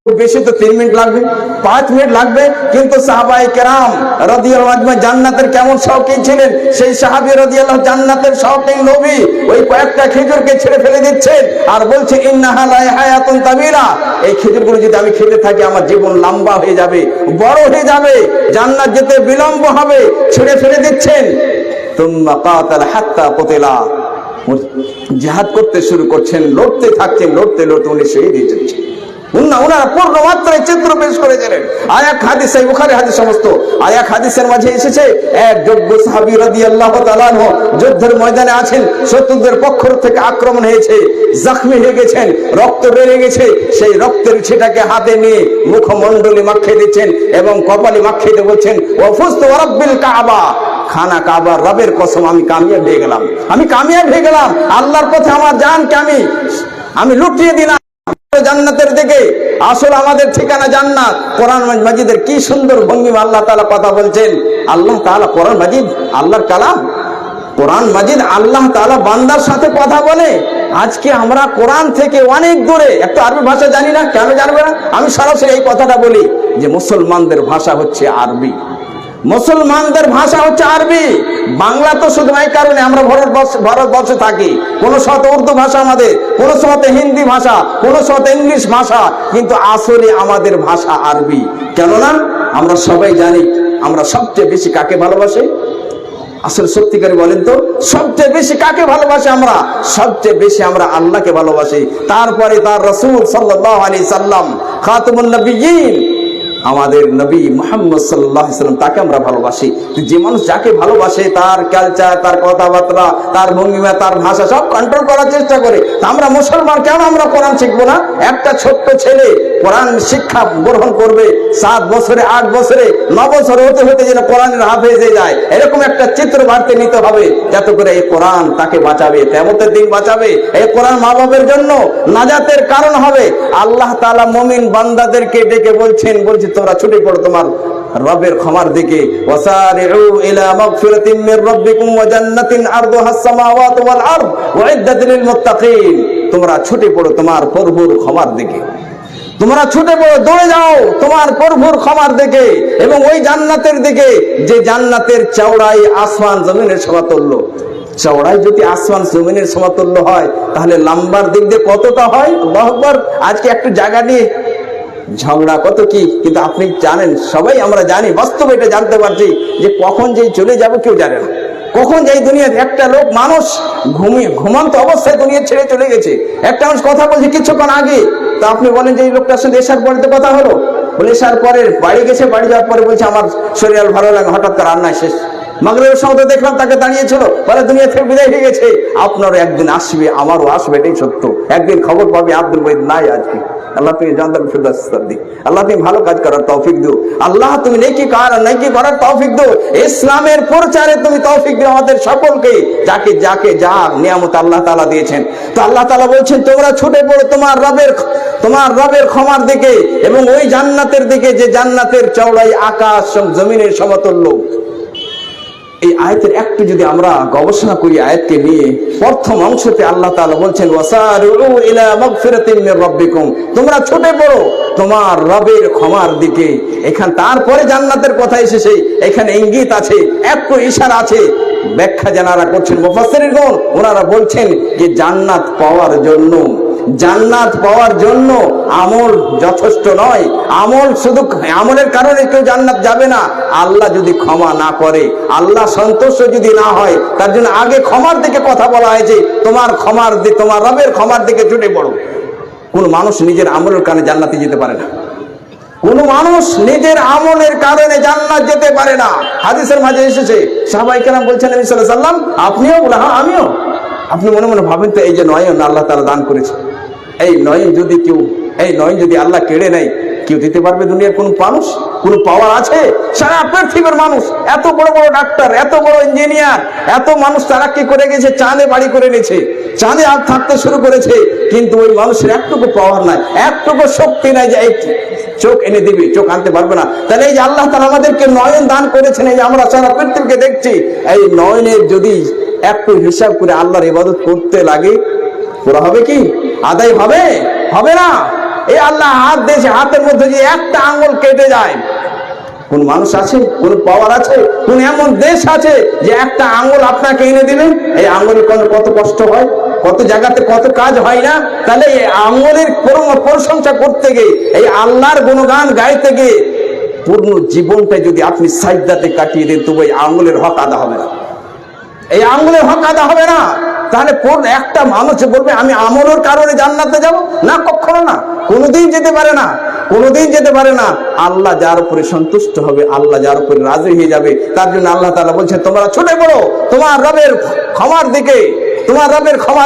বেশি তো 3 মিনিট লাগবে, 5 মিনিট লাগবে, কিন্তু সাহাবায়ে কেরাম রাদিয়াল্লাহু আনহুম জান্নাতের কেমন শৌখিন ছিলেন। সেই সাহাবী রাদিয়াল্লাহু জান্নাতের শৌখিন নবী ওই কয়েকটা খেজুরকে ছেড়ে ফেলে দিচ্ছেন আর বলছে, ইন্নাহা লা হায়াতুন তাবিলা, এই খেজুরগুলো যদি আমি খেতে থাকি আমার জীবন লম্বা হয়ে যাবে, বড় হয়ে যাবে, জান্নাত যেতে বিলম্ব হবে। ছেড়ে ফেলে দিচ্ছেন। তুম্মা কাতাল হাত্তা কুতিলা, জিহাদ করতে শুরু করছেন, লড়তে থাকছেন, লড়তে উনি শহীদ হয়ে যাচ্ছেন। উনারা পূর্ণ মাত্রায় চিত্র পেশ করেছিলেন। আয়াত হাদিস, এই বুখারী হাদিস সমস্ত আয়াত হাদিসের মাঝে এসেছে, এক যোগ্য সাহাবী রাদিয়াল্লাহু তাআলা আনহু যুদ্ধের ময়দানে আছেন, শত্রুদের পক্ষ থেকে আক্রমণ হয়েছে, জখমি হয়ে গেছেন, রক্ত বেরিয়ে গেছে। সেই রক্তের ছিটাকে হাতে নিয়ে মুখমণ্ডলে মাখিয়ে দিচ্ছেন এবং কপালে মাখিয়ে দিয়ে বলছেন, ওয়াফুজতু রাব্বিল কাবা, খানা কাবার রবের কসম আমি কামিয়াব হয়ে গেলাম, আমি কামিয়াব হয়ে গেলাম, আল্লাহর পথে আমার জানকে আমি লুটিয়ে দিলাম জান্নাতের দিকে। আসলে আমাদের ঠিকানা জান্নাত। কোরআন মাজিদের কি সুন্দর ভঙ্গিমা আল্লাহ তাআলা কথা বলছেন। আল্লাহ তাআলা কোরআন মাজিদ আল্লাহর কালাম, কোরআন মাজিদ আল্লাহ তাআলা বান্দার সাথে কথা বলে। আজকে আমরা কোরআন থেকে অনেক দূরে, একটু আরবি ভাষা জানি না, কেন জানবে না? আমি সরাসরি এই কথাটা বলি যে মুসলমানদের ভাষা হচ্ছে আরবি, মুসলমানদের ভাষা হচ্ছে আরবি। বাংলা তো শুধু এই কারণে আমরা ভারতবর্ষে থাকি, কোনো সময় উর্দু ভাষা আমাদের, কোনো সময় হিন্দি ভাষা, কোনো সময় ইংলিশ ভাষা, কিন্তু আসলে আমাদের ভাষা আরবি। কেননা আমরা সবাই জানি আমরা সবচেয়ে বেশি কাকে ভালোবাসি। আসলে সত্যিকারে বলেন তো, সবচেয়ে বেশি কাকে ভালোবাসি? আমরা সবচেয়ে বেশি আমরা আল্লাহকে ভালোবাসি, তারপরে তার রাসূল সাল্লাল্লাহু আলাইহি সাল্লাম খাতামুন নবিয়্যিন, আমাদের নবী মুহাম্মদ সাল্লাল্লাহু আলাইহি সাল্লাম, তাকে আমরা ভালোবাসি। যে মানুষ যাকে ভালোবাসে তার কালচার, তার কথাবার্তা, তার ভঙ্গিমা, তার ভাষা সব কন্ট্রোল করার চেষ্টা করে। আমরা মুসলমান, কেন আমরা কোরআন শিখবো না? একটা ছোট্ট ছেলে কোরআন শিক্ষা গ্রহণ করবে 7 বছরে, 8 বছরে, 9 বছরে হতে হতে যেন কোরআনের হাফেজ হয়ে যায়, এরকম একটা চিত্র বাড়তে নিতে হবে, যাতে করে এই কোরআন তাকে বাঁচাবে, কিয়ামতের দিন বাঁচাবে। এই কোরআন মা বাবার জন্য নাজাতের কারণ হবে। আল্লাহ তাআলা মুমিন বান্দাদেরকে ডেকে বলছে তোমরা ছুটে পড়ো তোমার রবের ক্ষমার দিকে। ওয়াসারিউ ইলা মাগফিরাতিন মির রাব্বিকুম ওয়া জান্নাতিন আরদুহাস সামাওয়াতু ওয়াল আরদ উইদ্দাত লিল মুত্তাকিন। তোমরা ছুটে পড়ো তোমার প্রভুর ক্ষমার দিকে, তোমরা ছুটে পড়ো, দৌড়ে যাও তোমার প্রভুর ক্ষমার দিকে এবং ওই জান্নাতের দিকে যে জান্নাতের চওড়াই আসমান জমিনের সমতুল্য। চওড়াই যদি আসমান জমিনের সমতুল্য হয় তাহলে লম্বার দিক দিয়ে কতটা হয়? আল্লাহু আকবার। আজকে একটু জায়গা নিয়ে ঝগড়া কত কি, কিন্তু আপনি জানেন, সবাই আমরা জানি, বাস্তবে এটা জানতে পারছি যে কখন যে চলে যাবে কেউ জানে না। কখন যে দুনিয়ার একটা লোক মানুষ ঘুমন্ত অবস্থায় দুনিয়া ছেড়ে চলে গেছে। একটা মানুষ কথা বলছে কিছুক্ষণ আগে, তা আপনি বলেন যে এই লোকটার সঙ্গে এসার পরে তো কথা হলো, বলে এসার পরে বাড়ি গেছে, বাড়ি যাওয়ার পরে বলছে আমার শরীর ভালো লাগে, হঠাৎ করে রান্না শেষ। মাগরিবের সময় তো দেখলাম তাকে দাঁড়িয়েছিল, বলে দুনিয়া থেকে বিদায় হয়ে গেছে। আপনারও একদিন আসবে, আমারও আসবে, এটাই সত্য। একদিন খবর পাবে আব্দুল ওয়াহিদ নাই আজকে। আল্লাহ তুমি জান্নাতুল ফিরদাউস দি, আল্লাহ তুমি ভালো কাজ করার তৌফিক দিও, আল্লাহ তুমি নেকি করার তৌফিক দিও, ইসলামের প্রচারে তুমি তৌফিক দিও আমাদের সকলকে, যাকে যা নিয়ামত আল্লাহ তাআলা দিয়েছেন। তো আল্লাহ তাআলা বলছেন তোমরা ছুটে পড়ো তোমার রবের ক্ষমার দিকে এবং ওই জান্নাতের দিকে যে জান্নাতের চওড়াই আকাশ জমিনের সমতুল্য। এই আয়াতের একটু যদি আমরা গবেষণা করি আয়াতকে নিয়ে, প্রথম অংশতে আল্লাহ তাআলা বলছেন ওয়াসারিউ ইলা মাগফিরাতিন মির রাব্বিকুম, তোমরা ছুটে পড়ো তোমার রবের ক্ষমার দিকে। এখান তারপরে জান্নাতের কথা এসেছে, এখানে ইঙ্গিত আছে, একটু ইশারা আছে। ব্যাখ্যা যারা করছেন মুফাসসিরগণ, ওনারা বলছেন যে জান্নাত পাওয়ার জন্য আমল যথেষ্ট নয়। শুধু আমলের কারণে কেউ জান্নাত যাবে না। আল্লাহ যদি ক্ষমা না করে, আল্লাহ সন্তুষ্ট যদি না হয়, তার জন্য আগে ক্ষমার দিকে কথা বলা হয়েছে। তোমার রবের ক্ষমার দিকে ছুটে পড়ো। কোন মানুষ নিজের আমলের কারণে জান্নাতে যেতে পারে না। কোন মানুষ নিজের আমলের কারণে জান্নাত যেতে পারে না। হাদিসের মাঝে এসেছে, সাহাবায়ে কেরাম বলছেন নবী সাল্লাল্লাহু আলাইহি ওয়াসাল্লাম আপনিও? বলে হ্যাঁ আমিও। আপনি মনে মনে ভাবেন তো এই যে নয়ন আল্লাহ তাআলা দান করেছে, এই নয়ন যদি আল্লাহ কেড়ে নেয়, কেউ দিতে পারবে? দুনিয়ার কোন মানুষ কোন পাওয়ার আছে? সারা পৃথিবীর মানুষ, এত বড় বড় ডাক্তার, এত বড় ইঞ্জিনিয়ার, এত মানুষ তারাক্কি করে গেছে, চাঁদে বাড়ি করে নিয়েছে, চাঁদে আর থাকতে শুরু করেছে, কিন্তু ওই মানুষের একটুকু পাওয়ার নাই, একটুকু শক্তি নাই যে চোখ এনে দিবে, চোখ আনতে পারবে না। তাহলে এই যে আল্লাহ তাআলা আমাদেরকে নয়ন দান করেছেন, এই যে আমরা সারা পৃথিবীকে দেখছি, এই নয়নের যদি একটু হিসাব করে আল্লাহর ইবাদত করতে লাগে, পুরো হবে কি? আদায় হবে না। এই আল্লাহ হাত দিয়েছে, হাতের মধ্যে যে একটা আঙ্গুল কেটে যায়, কোন মানুষ আছে, কোন পাওয়ার আছে, কোন এমন দেশ আছে যে একটা আঙ্গুল আপনাকে এনে দিবে? এই আঙ্গুলের কত কষ্ট হয়, কত জায়গাতে কত কাজ হয় না? তাহলে এই আঙ্গুলের প্রশংসা করতে গিয়ে, এই আল্লাহর গুণগান গাইতে গিয়ে পূর্ণ জীবনটা যদি আপনি সাজদাতে কাটিয়ে দেন, তবু এই আঙ্গুলের হক আদা হবে না। এই আঙ্গুলের হক আদা হবে না। তাহলে একটা মানুষ বলবে আমি আমলের কারণে জান্নাতে যাব না, কখনো না, কোনোদিন যেতে পারে না। আল্লাহ যার উপরে সন্তুষ্ট হবে, আল্লাহ যার উপরে রাজি হয়ে যাবে, তার জন্য আল্লাহ তাআলা বলছেন তোমরা ছুটে পড়ো তোমার রবের ক্ষমার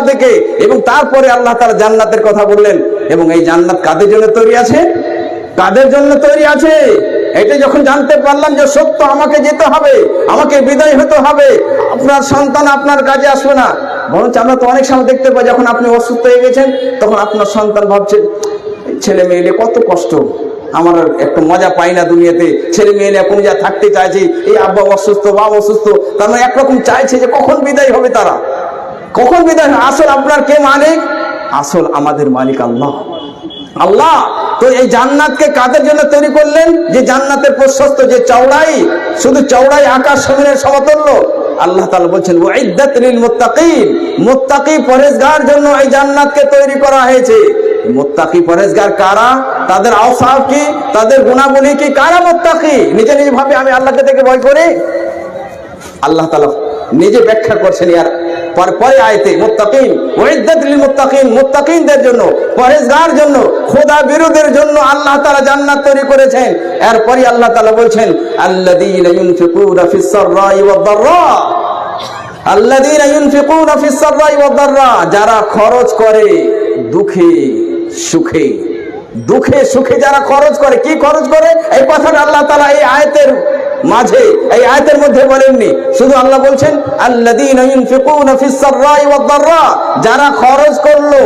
দিকে। এবং তারপরে আল্লাহ তাআলা জান্নাতের কথা বললেন। এবং এই জান্নাত কাদের জন্য তৈরি আছে? এটা যখন জানতে পারলাম যে সত্য, আমাকে যেতে হবে, আমাকে বিদায় হতে হবে, আপনার সন্তান আপনার কাজে আসবে না। বরঞ্চ আমরা তো অনেক সময় দেখতে পাই, যখন আপনি অসুস্থ হয়ে গেছেন, তখন আপনার সন্তান ভাবছে ছেলে মেয়েলে কত কষ্ট, আমার একটু মজা পাই না দুনিয়াতে, ছেলে মেয়েলে এখন যা থাকতে চাইছে, এই আব্বা অসুস্থ, বাবা অসুস্থ, তার মানে একরকম চাইছে যে কখন বিদায় হবে তারা, কখন বিদায়। আসল আপনার কে মালিক? আসল আমাদের মালিক আল্লাহ। তো এই জান্নাতকে কাদের জন্য তৈরি করলেন? যে জান্নাতের প্রশস্ত, যে চওড়াই, শুধু চওড়াই আকাশ জমিনের সমতুল্য। আল্লাহ তাআলা বলছেন উইদ্দাত লিল মুত্তাকিন, মুত্তাকি পরহেজগার জন্য এই জান্নাতকে তৈরি করা হয়েছে। মুত্তাকি পরহেজগার কারা? তাদের আওসাফ কি, তাদের গুণাবলী কি? কারা মুত্তাকি? নিজে ভাবে আমি আল্লাহকে থেকে ভয় করি? আল্লাহ তাআলা নিজে ব্যাখ্যা করছেন ইয়ার পরে আয়াতে, মুত্তাকিন উইদ্দাত লিল মুত্তাকিন, মুত্তাকিনদের জন্য, পরহেজগার জন্য, খোদা বিরোধীদের জন্য আল্লাহ তাআলা জান্নাত তৈরি করেছেন। এরপরই আল্লাহ তাআলা বলছেন আল্লাযীনা ইউনফিকুনা ফিস সাররাই ওয়াদ দাররা, আল্লাযীনা ইউনফিকুনা ফিস সাররাই ওয়াদ দাররা, যারা খরচ করে দুঃখে সুখে যারা খরচ করে। কি খরচ করে? এই কথাটা আল্লাহ তাআলা এই আয়াতের মধ্যে বলেননি, শুধু আল্লাহ বলছেন আল্লাযীনা ইউনফিকুনা ফিস সাররাই ওয়াদ দাররা, যারা খরচ করলো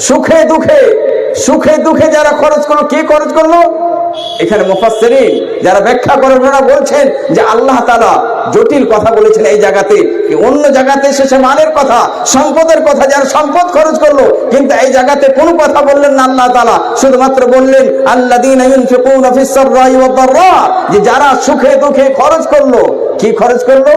সুখে দুঃখে যারা খরচ করলো। কি খরচ করলো? এখানে মুফাসসিরিন যারা ব্যাখ্যা করেন ওনারা বলছেন যে আল্লাহ তাআলা জটিল কথা বলেছেন এই জায়গাতে, অন্য জায়গাতে শেষে মালের কথা, সম্পদের কথা, যারা সম্পদ খরচ করলো, কিন্তু এই জায়গাতে কোনো কথা বললেন না আল্লাহ তাআলা, শুধুমাত্র বললেন আল্লাযীনা ইউনফিকুনা ফিস সাররাই ওয়াদ দাররা, যে যারা সুখে দুঃখে খরচ করলো। কি খরচ করলো?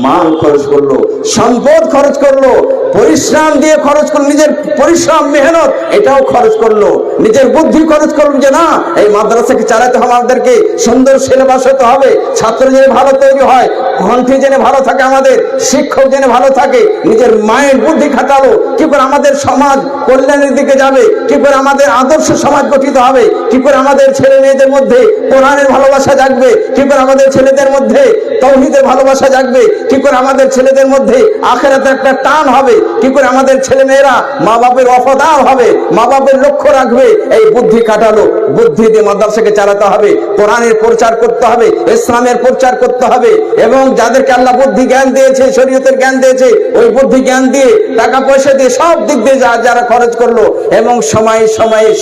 মাল খরচ করলো, সম্পদ খরচ করলো, পরিশ্রম দিয়ে খরচ করলো, নিজের পরিশ্রম মেহনত এটাও খরচ করলো, নিজের বুদ্ধি খরচ করলো যে না এই মাদ্রাসাকে চালাতে হবে, আমাদেরকে সুন্দর সিলেবাস হতে হবে, ছাত্র যেন ভালো তৈরি হয়, ঘন্টি যেন ভালো থাকে, আমাদের শিক্ষক যেন ভালো থাকে, নিজের মায়ের বুদ্ধি খাটালো কি করে আমাদের সমাজ কল্যাণের দিকে যাবে, কি করে আমাদের আদর্শ সমাজ গঠিত হবে, কি করে আমাদের ছেলে মেয়েদের মধ্যে কোরআনের ভালোবাসা জাগবে, কি করে আমাদের ছেলেদের মধ্যে তাওহীদের ভালোবাসা জাগবে, কি করে আমাদের ছেলেদের মধ্যে আখিরাতের একটা টান হবে, কি করে আমাদের ছেলে মেয়েরা মা বাপের ওয়াফাদার হবে, মা বাপের লক্ষ্য রাখবে। এই বুদ্ধি কাটালো, বুদ্ধি দিয়ে মাদ্রাসাকে চালাতে হবে, কোরআনের প্রচার করতে হবে, ইসলামের প্রচার করতে হবে, এবং যাদেরকে আল্লাহ বুদ্ধি জ্ঞান দিয়েছে, শরীয়তের জ্ঞান দিয়েছে, ওই বুদ্ধি জ্ঞান দিয়ে টাকা পয়সা দিয়ে সব দিক দিয়ে যারা খরচ করলো, এবং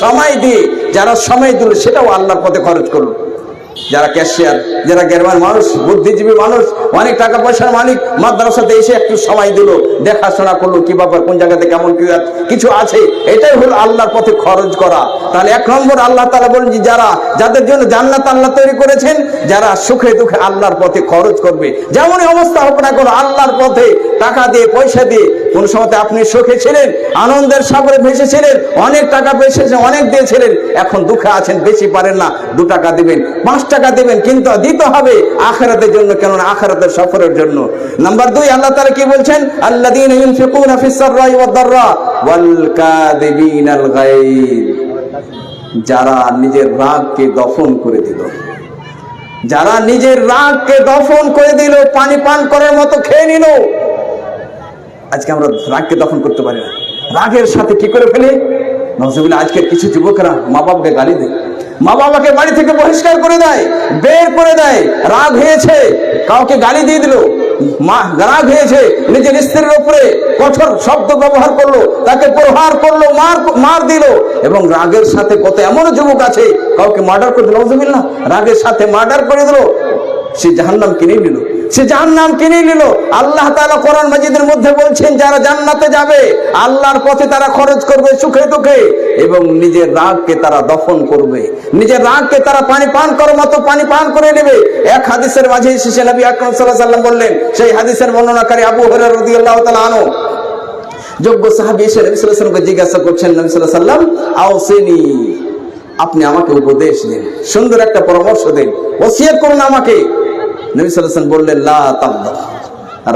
সময় দিয়ে যারা সময় দিল সেটাও আল্লাহর পথে খরচ করলো। যারা ক্যাশিয়ার, যারা গ্রামের মানুষ, বুদ্ধিজীবী মানুষ, অনেক টাকা পয়সার মালিক, মাদ্রাসাতে এসে একটু সময় দিল, দেখাশোনা করলো কি ব্যাপার, কোন জায়গাতে কেমন কিছু আছে, এটাই হলো আল্লাহর পথে খরচ করা। তাহলে এক নম্বর আল্লাহ তাআলা বলেন যে যাদের জন্য জান্নাত আল্লাহ তৈরি করেছেন, যারা সুখে দুঃখে আল্লাহর পথে খরচ করবে, যেমনই অবস্থা হোক না কেন আল্লাহর পথে টাকা দিয়ে পয়সা দিয়ে। কোন সময় আপনি সুখে ছিলেন, আনন্দের সাগরে ভেসেছিলেন, অনেক টাকা পেয়েছেন, অনেক দিয়েছিলেন, এখন দুঃখে আছেন, বেশি পারেন না, 2 টাকা দিবেন, 5 টাকা দিবেন, কিন্তু দিতে হবে আখিরাতের জন্য, কেননা আখিরাতের সফরের জন্য। নাম্বার 2 আল্লাহ তাআলা কি বলছেন? আল্লাযীনা ইউনফিকুনা ফিস সাররাই ওয়াদ দাররা ওয়াল কাযিবিনাল গায়ব, যারা নিজের রাগকে দফন করে দিল, যারা নিজের রাগকে দফন করে দিল, পানি পান করার মতো খেয়ে নিল। আজকে আমরা রাগকে দফন করতে পারি না, রাগের সাথে কি করে ফেলি, নওয়াজুবিল্লাহ। আজকের কিছু যুবকরা মা বাবাকে গালি দেয়, মা বাবাকে বাড়ি থেকে বহিষ্কার করে দেয়, বের করে দেয়, রাগ হয়েছে কাউকে গালি দিয়ে দিল, মা রাগ হয়েছে নিজের স্ত্রীর উপরে কঠোর শব্দ ব্যবহার করলো, তাকে প্রহার করলো, মার দিল। এবং রাগের সাথে কত এমন যুবক আছে কাউকে মার্ডার করে দিল, নওয়াজুবিল্লাহ, রাগের সাথে মার্ডার করে দিল, সে জাহান্নাম কিনে নিল, সে জাহান্নাম কিনে নিল। আল্লাহ তাআলা কোরআন মাজিদের মধ্যে বলছেন যারা জান্নাতে যাবে আল্লাহর পথে তারা খরচ করবে সুখে দুঃখে, এবং নিজের রাগকে তারা দফন করবে, নিজের রাগকে তারা পানি পান করার মতো পানি পান করে নেবে। এক হাদিসের মাঝে শেষে নবী আকরাম সাল্লাল্লাহু আলাইহি ওয়াসাল্লাম বললেন, সেই হাদিসের বর্ণনাকারী আবু হুরায়রা রাদিয়াল্লাহু তাআলা আনহু, যোগ্য সাহাবী এসে নবী সাল্লাল্লাহু আলাইহি ওয়াসাল্লামকে জিজ্ঞাসা করছেন, নবী সাল্লাল্লাহু আলাইহি ওয়াসাল্লাম আওসিনি, আপনি আমাকে উপদেশ দিন, সুন্দর একটা পরামর্শ দিন, ওসিয়ত করুন আমাকে। নবী সাল্লাল্লাহু আলাইহি ওয়াসাল্লাম বললেন লা তাগদাব,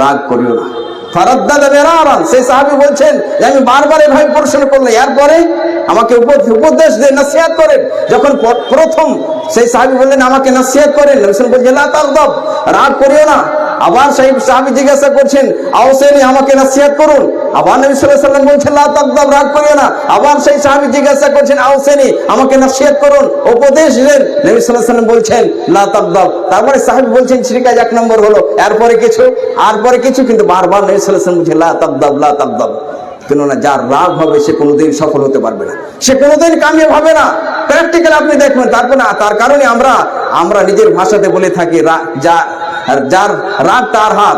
রাগ করিও না। ফারাদ্দাদা মিরারান, সেই সাহাবী বলছেন যে আমি বারবার এভাবে প্রশ্ন করলাম, এরপরে আমাকে উপদেশ দেন, নসিহত করেন। যখন প্রথম সেই সাহাবী বললেন আমাকে নসিহত করেন, নবী সাল্লাল্লাহু আলাইহি ওয়াসাল্লাম বললেন লা তাগদাব, রাগ করিও না। আবার সেই সাহাবী জিজ্ঞাসা করছেন আওসিনি, আমাকে নসিহত করুন। আবার নবী সাল্লাল্লাহু আলাইহি ওয়াসাল্লাম বলছেন লা তাগদাব, রাগ করিও না। আবার সেই সাহাবী জিজ্ঞাসা করছেন আওসিনি, আমাকে নসিহত করুন, উপদেশ দেন। নবী সাল্লাল্লাহু আলাইহি ওয়াসাল্লাম বলছেন লা তাগদাব। তারপরে সাহাবী বলছেন শ্রীকাজ 1 নম্বর হলো, এরপরে কিছু আর পরে কিছু, কিন্তু বারবার নবী সাল্লাল্লাহু আলাইহি ওয়াসাল্লাম বলছেন লা তাগদাব, লা তাগদাব। কেননা যার রাগ হবে সে কোনোদিন সফল হতে পারবে না, সে কোনোদিন কামিয়াব হবে না। প্র্যাকটিক্যাল আপনি দেখবেন। তারপর না, তার কারণে আমরা নিজের ভাষাতে বলে থাকি যার রাগ তার হার,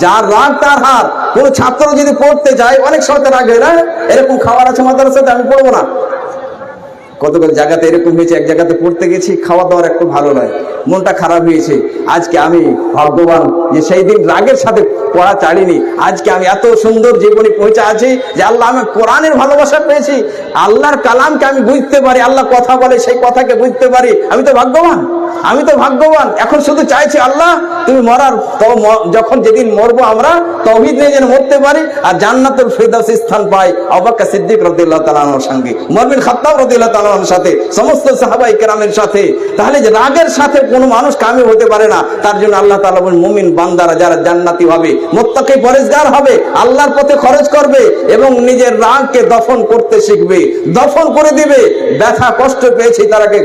যার রাগ তার হার। কোন ছাত্র যদি পড়তে যায়, অনেক সময় রাগ হয় না, এরকম খাবার আছে মাদ্রাসাতে আমি পড়বো না। কতগুলো জায়গাতে এরকম হয়েছে, এক জায়গাতে পড়তে গেছি, খাওয়া দাওয়ার একটু ভালো নয়, মনটা খারাপ হয়েছে। আজকে আমি ভাগ্যবান যে সেই দিন রাগের সাথে পড়া চালিনি, আজকে আমি এত সুন্দর জীবনে পৌঁছে আছি যে আল্লাহ আমি কোরআনের ভালোবাসা পেয়েছি, আল্লাহর কালামকে আমি বুঝতে পারি, আল্লাহ কথা বলে সেই কথাকে বুঝতে পারি। আমি তো ভাগ্যবান, আমি তো ভাগ্যবান। এখন শুধু চাইছি আল্লাহ তুমি মরার যখন যেদিন মরবো আমরা তাওহীদ নিয়ে যেন মরতে পারি, আর জান্নাতুল ফিরদাউস স্থান পাই আবু বকর সিদ্দিক রাদিয়াল্লাহু তাআলা আনহুর সঙ্গে, ওমর বিন খাত্তাব রাদিয়াল্লাহু তাআলা আনহুর সাথে, সমস্ত সাহাবায়ে কেরামের সাথে। তাহলে যে রাগের সাথে কোনো মানুষ কামিয়াব হতে পারে না। তার জন্য আল্লাহ তাআলা বলেন মুমিন বান্দারা যারা জান্নাতি হবে, মুত্তাকি পরেজগার হবে, আল্লাহর পথে খরচ করবে এবং নিজের রাগকে দফন করতে শিখবে, দফন করে দিবে। ব্যথা কষ্ট পেয়েছে তারাকে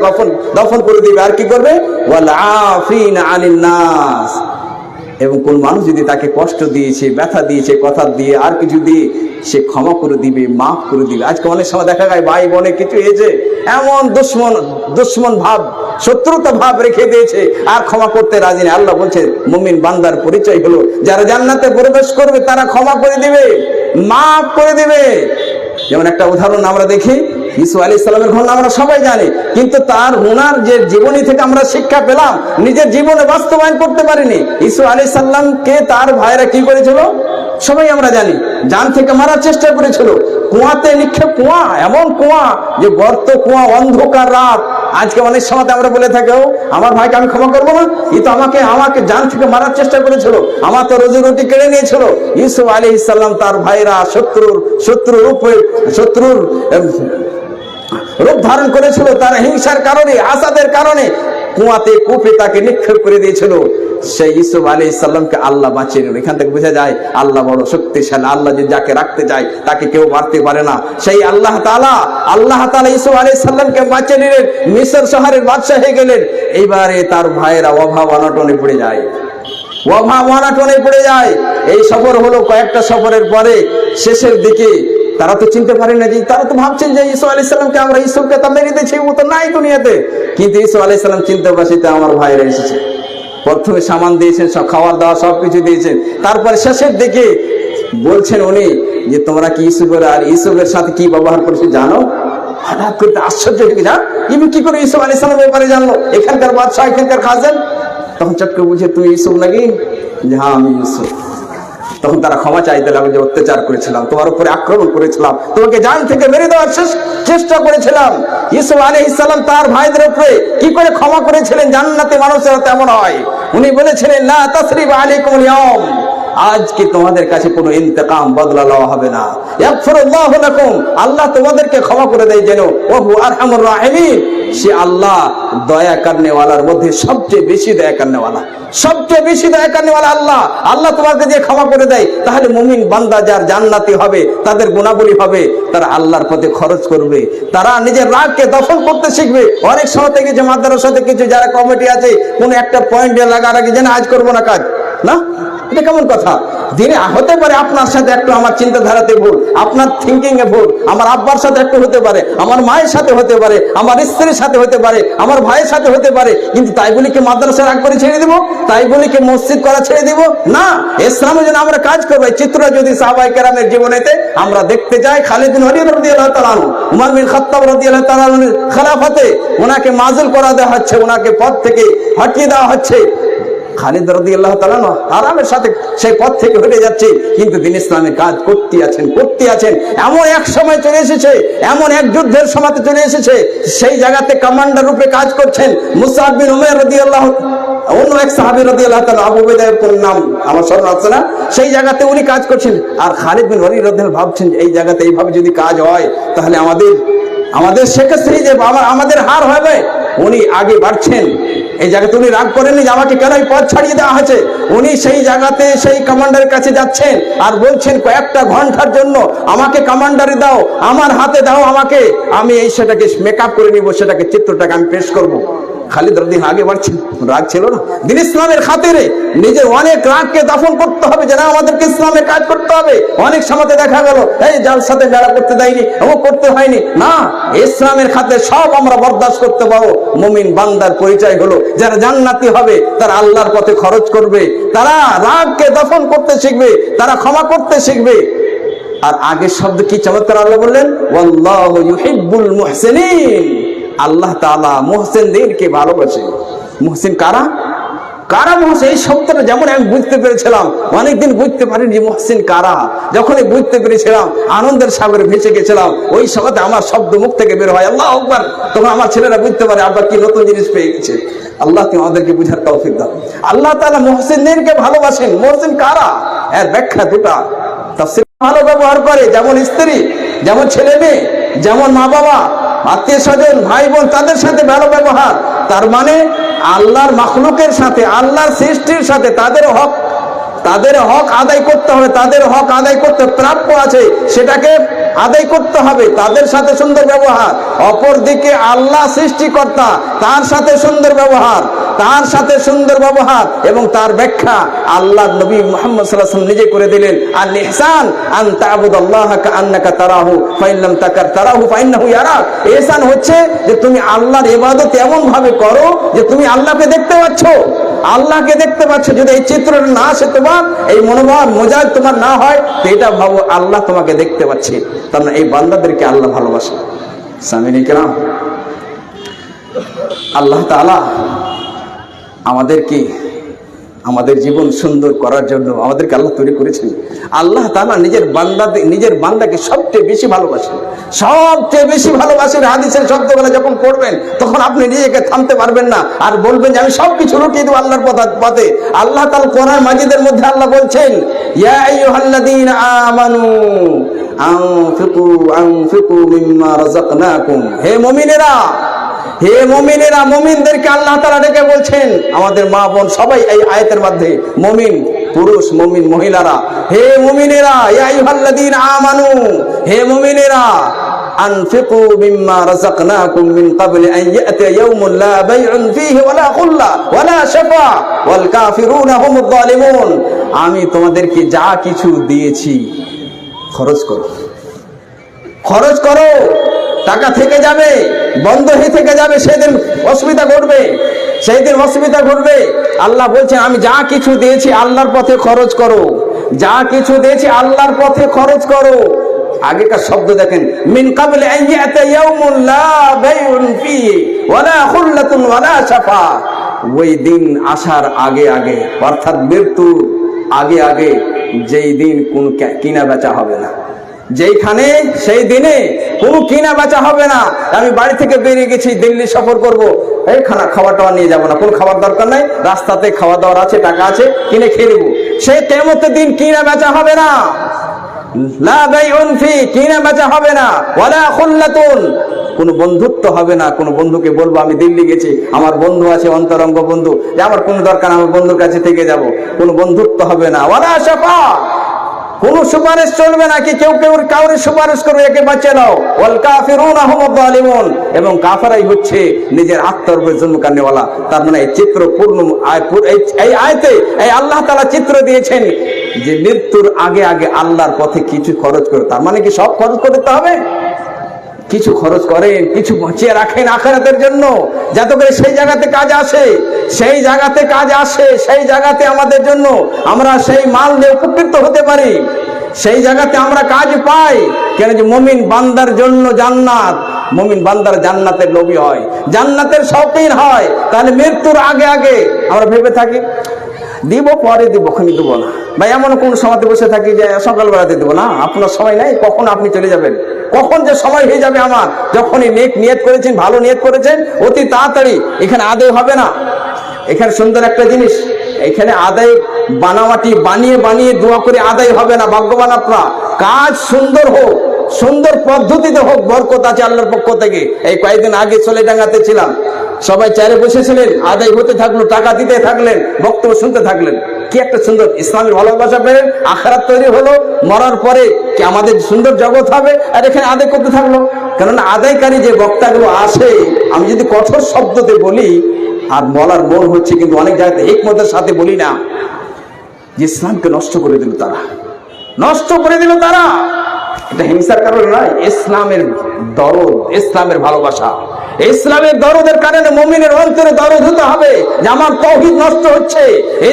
দফন করে দিবে। আর কি করবে? ওয়াল আফিনা আনিন নাস, এবং কোন মানুষ যদি তাকে কষ্ট দিয়েছে, ব্যথা দিয়েছে, কথা দিয়ে আর কিছু দিয়ে, সে ক্ষমা করে দিবে, মাফ করে দিবে। আজকে অনেক সময় দেখা যায় ভাই বোনে কিছু হয়েছে, এমন দুশ্মন ভাব, শত্রুতা ভাব রেখে দিয়েছে, আর ক্ষমা করতে রাজি নেই। আল্লাহ বলছে মুমিন বান্দার পরিচয় হলো যারা জান্নাতে প্রবেশ করবে তারা ক্ষমা করে দিবে, মাফ করে দিবে। যেমন একটা উদাহরণ আমরা দেখি, ঈসা আলাইহিস সালামের ঘটনা আমরা সবাই জানি, কিন্তু ওনার যে জীবনী থেকে আমরা শিক্ষা পেলাম, নিজের জীবনে বাস্তবায়ন করতে পারিনি। ঈসা আলাইহিস সালামকে তার ভাইরা কি করেছিল সবাই আমরা জানি, জান থেকে মারার চেষ্টা করেছিল, কুয়াতে নিক্ষেপ, কুয়া এমন কুয়া যে গর্ত কুয়া, অন্ধকার রাত। আজকে অনেক সময় আমরা বলে থাকি, ও আমার ভাইকে আমি ক্ষমা করবো না, ই তো আমাকে জান থেকে মারার চেষ্টা করেছিল, আমার তো রোজি রুটি কেড়ে নিয়েছিল। ইউসুফ আলাইহিস সালাম তার ভাইরা শত্রুর রূপ ধারণ করেছিল, তার হিংসার কারণে, আসাদের কারণে কুয়াতে কূপে তাকে নিক্ষেপ করে দিয়েছিল। সেই ইউসুফ আলাইহিস সালামকে আল্লাহ বাঁচিয়ে নিল। এখান থেকে বোঝা যায় আল্লাহ বড় শক্তিশালী। আল্লাহ যে যাকে রাখতে চায় তাকে কেউ মারতে পারে না। সেই আল্লাহ তাআলা ইউসুফ আলাইহিস সালামকে বাঁচিয়ে নিলেন, মিশর শহরের বাদশা হয়ে গেলেন। এইবারে তার ভাইয়েরা অভাব অনটনে পড়ে যায়। এই সফর হলো, কয়েকটা সফরের পরে শেষের দিকে তারা তো চিনতে পারে না, যে তারা তো ভাবছেন যে ইসা আলাইহিস সালামকে আমরা ইউসুফকে তো মেরে দিয়েছি, ও তো নাই দুনিয়াতে। কিন্তু ইসা আলাইহিস সালাম চিনতে পারছে আমার ভাইরা এসেছে। প্রথমে সামান দিয়েছেন, সব খাওয়ার দাওয়া সবকিছু দিয়েছেন, তারপরে শেষের দিকে বলছেন উনি যে তোমরা কি ইউসুফের সাথে কি ব্যবহার করেছে জানো? হঠাৎ করে আশ্চর্য হয়ে গেছে, ইনি কি করে ইউসুফ আলাইহিস সালামের ব্যাপারে জানলো? এখানকার বাদশাহ, এখানকার খাজেন। তখন চট করে বুঝে তুই ইউসুফ নাকি? যে হ্যাঁ আমি ইউসুফ। তখন তারা ক্ষমা চাইতে লাগলো যে অত্যাচার করেছিলাম, তোমার উপরে আক্রমণ করেছিলাম, তোমাকে জান থেকে মেরে দেওয়ার চেষ্টা করেছিলাম। ইউসুফ আলাইহিস সালাম তার ভাইদের উপরে কি করে ক্ষমা করেছিলেন? জান্নাতে মানুষেরা তেমন হয়। উনি বলেছিলেন লা তাসরিবা আলাইকুমুল ইয়াউম, আজকে তোমাদের কাছে কোনো ইন্তেকাম বদলা লওয়া হবে না। ইয়াগফিরুল্লাহু লাকুম, আল্লাহ তোমাদেরকে ক্ষমা করে দেয় যেন। ওহু আরহামুর রাহিমিন, সে আল্লাহ দয়া করনে ওয়ালার মধ্যে সবচেয়ে বেশি দয়া করনে ওয়ালা, আল্লাহ তোমাকে যে ক্ষমা করে দেয়, তাহলে মুমিন বান্দা যার জান্নাতি হবে, তাদের গুণাবলী হবে, তারা আল্লাহর পথে খরচ করবে, তারা নিজের রাগকে দফন করতে শিখবে। অনেক সময় থেকে যে মাদ্রাসাতে কিছু যারা কমিটি আছে, কোন একটা পয়েন্টে লাগার আগে যেন আজ করবো না কাজ, না এটা কেমন কথা? দিনে হতে পারে আপনার সাথে একটু আমার চিন্তাধারাতে ভুল, আপনার থিঙ্কিং এ ভুল, আমার আব্বার সাথে একটু হতে পারে, আমার মায়ের সাথে হতে পারে, আমার স্ত্রীর সাথে হতে পারে, আমার ভাইয়ের সাথে হতে পারে, কিন্তু তাই বলি কি মাদ্রাসা রাগ করে ছেড়ে দিব? তাই বলি কি মসজিদ করা ছেড়ে দিব? না, ইসলামে যেন আমরা কাজ করবো। চিত্র যদি সাহাবায়ে কেরামের জীবনেতে আমরা দেখতে যাই, খালিদ বিন ওয়ালিদ রাদিয়াল্লাহু তাআলা আনহু, উমর বিন খাত্তাব রাদিয়াল্লাহু তাআলা আনহুর খেলাফতে ওনাকে মাজল করা দেওয়া হচ্ছে, ওনাকে পদ থেকে হটিয়ে দেওয়া হচ্ছে। খালিদ রাদিয়াল্লাহু তাআলা আরামের সাথে সেই পথ থেকে হটে যাচ্ছে, কিন্তু দিন ইসলামের কাজ করতে আছেন। এমন এক সময় চলে এসেছে, এমন এক যুদ্ধের সময় চলে এসেছে, সেই জায়গাতে কমান্ডার রূপে কাজ করছেন মুসআব বিন উমাইর রাদিয়াল্লাহু, অন্য এক সাহাবী রাদিয়াল্লাহু তাআলা, আবু উবাইদার কোন নাম আমার স্মরণ আছে না, সেই জায়গাতে উনি কাজ করছেন। আর খালিদ বিন ওয়ালিদ রাদিয়াল্লাহু ভাবছেন এই জায়গাতে এইভাবে যদি কাজ হয়, তাহলে আমাদের সেক্ষেত্রে যে আমাদের হার হবে। উনি আগে বাড়ছেন, এই জায়গাতে উনি রাগ করেননি যে আমাকে কেন এই পথ ছাড়িয়ে দেওয়া হয়েছে। উনি সেই জায়গাতে সেই কমান্ডারের কাছে যাচ্ছেন আর বলছেন কয়েকটা ঘন্টার জন্য আমাকে কমান্ডারি দাও, আমার হাতে দাও, আমাকে আমি সেটাকে মেকআপ করে নিব, সেটাকে চিত্রটাকে আমি পেশ করবো। খালিদ রাদিয়াল্লাহু আগে বাড়ছেন, রাগ ছিল না। দিন ইসলামের খাতিরে নিজের অনেক রাগকে দফন করতে হবে, যেন আমাদেরকে ইসলামের কাজ করতে হবে। অনেক সময় দেখা গেল এই যার সাথে মেলা করতে দেয়নি, এমন করতে হয়নি, না, ইসলামের খাতে সব আমরা বরদাস্ত করতে পারবো। মুমিন বান্দার পরিচয় হলো যারা জান্নাতি হবে, তারা আল্লাহর পথে খরচ করবে, তারা রাগকে দফন করতে শিখবে, তারা ক্ষমা করতে শিখবে। আর আগের শব্দ কি চমৎকার আল্লাহ বললেন, ওয়াল্লাহু ইউহিব্বুল মুহসিনিন, আল্লাহ তাআলা মুহসিনদেরকে ভালোবাসে। মুহসিন কারা মুহসিন? এই শব্দটা যেমন আমি বুঝতে পেরেছিলাম, অনেকদিন বুঝতে পারিনি যে মুহসিন কারা। যখনই বুঝতে পেরেছিলাম, আনন্দের সাগরে ভেসে গেছিলাম। ওই সময়তে আমার শব্দ মুখ থেকে বের হয় আল্লাহু আকবার, তখন আমার ছেলেরা বুঝতে পারে আব্বা কি নতুন জিনিস পেয়ে গেছে। আল্লাহ তুমি আমাদেরকে বুঝার তৌফিক দাও। আল্লাহ তাআলা মুহসিনদেরকে ভালোবাসেন। মুহসিন কারা? এর ব্যাখ্যা দুটা তাফসীর। ভালো ব্যবহার করে, যেমন স্ত্রী, যেমন ছেলে মেয়ে, যেমন মা বাবা, আত্মীয় স্বজন, ভাই বোন, তাদের সাথে ভালো ব্যবহার। তার মানে আল্লাহর মাখলুকের সাথে, আল্লাহর সৃষ্টির সাথে তাদের হক তাদের হক আদায় করতে হবে, তাদের হক আদায় করতে প্রাপ্য আছে সেটাকে আদায় করতে হবে, তাদের সাথে সুন্দর ব্যবহার। অপরদিকে আল্লাহ সৃষ্টিকর্তা, তার সাথে সুন্দর ব্যবহার, তার সাথে সুন্দর ব্যবহার এবং তার ব্যাখ্যা আল্লাহ নবী মুহাম্মদ সাল্লাল্লাহু আলাইহি ওয়াসাল্লাম নিজে করে দিলেন। আল ইহসান আন তা'বুদাল্লাহা কাআন্নাকা তারাহু ফাইন লাম তাকুন তারাহু ফাইন্নাহু ইয়ারাক। ইহসান হচ্ছে যে তুমি আল্লাহর ইবাদত এমন ভাবে করো যে তুমি আল্লাহকে দেখতে পাচ্ছ, আল্লাহকে দেখতে পাচ্ছ। যদি এই চিত্রটা না আসে, তোমার এই মনোভাব মোজাজ তোমার না হয়, তো এটা ভাবো আল্লাহ তোমাকে দেখতে পাচ্ছে। তার মানে এই বান্দাদেরকে আল্লাহ ভালোবাসে। সামিনে কেরাম, আল্লাহ তাআলা আমাদেরকে আমাদের জীবন সুন্দর করার জন্য আমাদেরকে আল্লাহ তৈরি করেছেন। আল্লাহ তাআলা নিজের বান্দাকে সবচেয়ে বেশি ভালোবাসেন, সবচেয়ে বেশি ভালোবাসেন। হাদিসের শব্দগুলো যখন পড়বেন তখন আপনি নিজেকে থামতে পারবেন না, আর বলবেন যে আমি সবকিছু লুটিয়ে দেবো আল্লাহর পথে। আল্লাহ তাআলা কোরআন মাজিদের মধ্যে আল্লাহ বলছেন, ইয়া আইয়ুহাল্লাযীনা আমানু আনফিকু মিম্মা রাযাকনাকুম। হে মুমিনেরা, হে মুমিনেরা, মুমিনদেরকে আল্লাহ তাআলা ডেকে বলছেন। আমাদের মা বোন সবাই এই আয়াতের মধ্যে মুমিন পুরুষ, মুমিন মহিলারা। হে মুমিনেরা, ইয়া আইয়ুহাল্লাযীনা আমানু, হে মুমিনেরা, আনফিকু মিম্মা রাযাকনাকুম মিন ক্বাবলি আন ইয়াতিয়া ইয়াউমুন লা বাইউন ফীহি ওয়ালা খুল্লা ওয়ালা শাফা ওয়াল কাফিরুনা হুমুয যালিমুন। আমি তোমাদেরকে যা কিছু দিয়েছি খরচ করো, খরচ করো। টাকা থেকে যাবে, বন্ধ হয়ে থেকে যাবে, সেদিন অসুবিধা ঘটবে, সেই দিন অসুবিধা ঘটবে। আল্লাহ বলছেন আমি যা কিছু দিয়েছি আল্লাহর পথে খরচ করো, যা কিছু দিয়েছি আল্লাহর পথে খরচ করো। আগেকার শব্দ দেখেন, মিন ক্বাবলি আন ইয়াতিয়া ইয়াউমুন লা বাইউন ফীহি ওয়ালা খুল্লাতুন ওয়ালা শাফা। ওই দিন আসার আগে আগে, অর্থাৎ মৃত্যুর আগে আগে, যেই দিন কোন কিনা বেচা হবে না, যেইখানে সেই দিনে কোনো কিনা বেচা হবে না। আমি বাড়ি থেকে বেরিয়ে গেছি, দিল্লি সফর করব, এই খাবার টাবার নিয়ে যাবো না, কোনো খাবার দরকার নাই, রাস্তাতে খাওয়া দাওয়ার আছে, টাকা আছে, কিনে খেয়ে নেবো। সেই কিয়ামতের দিন কিনা বেচা হবে না, লা বাইউন ফি, কিনা বেচা হবে না, ওয়ালা খুল্লাতুন, কোনো বন্ধুত্ব হবে না। কোনো বন্ধুকে বলবো আমি দিল্লি গেছি, আমার বন্ধু আছে অন্তরঙ্গ বন্ধু, যে আমার কোনো দরকার, আমার বন্ধুর কাছে থেকে যাব, কোনো বন্ধুত্ব হবে না। ওয়ালা শাফা, কোন সুপারিশ চলবে না, কি কেউ কাউরে সুপারিশ করবে একে বাঁচিয়ে দাও। ওয়াল কাফিরুনা হুমুয যালিমুন, এবং কাফেরাই হচ্ছে নিজের আত্মার উপর জুলম করনেওয়ালা। তার মানে এই চিত্র পূর্ণ এই আয়াতে এই আল্লাহ তাআলা চিত্র দিয়েছেন যে মৃত্যুর আগে আগে আল্লাহর পথে কিছু খরচ করে। তার মানে কি সব খরচ করতে হবে? কিছু খরচ করেন, কিছু বাঁচিয়ে রাখেন আখিরাতের জন্য, যাতে করে সেই জায়গাতে কাজ আসে, সেই জায়গাতে কাজ আসে, সেই জায়গাতে আমাদের জন্য আমরা সেই মাল নিয়ে উপকৃত হতে পারি, সেই জায়গাতে আমরা কাজ পাই। কেন যে মুমিন বান্দার জন্য জান্নাত, মুমিন বান্দার জান্নাতের লোভী হয়, জান্নাতের শৌখিন হয়। তাহলে মৃত্যুর আগে আগে আমরা ভেবে থাকি দিব, পরে দিব, আমি দেবো না। ভাই এমন কোন সময়তে বসে থাকি যে সকালবেলাতে দেবো না, আপনার সময় নাই, কখন আপনি চলে যাবেন, কখন যে সময় হয়ে যাবে আমার। যখনই নিয়ত করেছেন, ভালো নিয়ত করেছেন, অতি তাড়াতাড়ি এখানে আদায় হবে না। এখানে সুন্দর একটা জিনিস, এখানে আদায় বানাওয়াটি বানিয়ে বানিয়ে দোয়া করে আদায় হবে না। ভাগ্যবান আপনারা, কাজ সুন্দর হোক, সুন্দর পদ্ধতিতে হোক, বরকত আছে আল্লাহর পক্ষ থেকে। এই কয়েকদিন আগে চলেডাঙ্গাতে ছিলাম, সবাই চারে বসেছিলেন, আদায় হতে থাকলো, টাকা দিতে থাকলেন, বক্তব্য শুনতে থাকলেন। কি একটা সুন্দর ইসলামের ভালোবাসা পেলেন, আখিরাত তৈরি হলো, মরার পরে কি আমাদের সুন্দর জগৎ হবে। আর এখানে আদায় করতে থাকলো, কেননা আদায়কারী যে বক্তাগুলো আসে, আমি যদি কঠোর শব্দতে বলি আর বলার মন হচ্ছে, কিন্তু অনেক জায়গাতে হিকমতের সাথে বলি না, যে ইসলামকে নষ্ট করে দিল তারা, নষ্ট করে দিল তারা। এটা হিংসার কারণে নয়, ইসলামের দরদ, ইসলামের ভালোবাসা, ইসলামের দরদের কারণে মুমিনের অন্তরে দরদ হতে হবে যে আমার তাওহীদ নষ্ট হচ্ছে,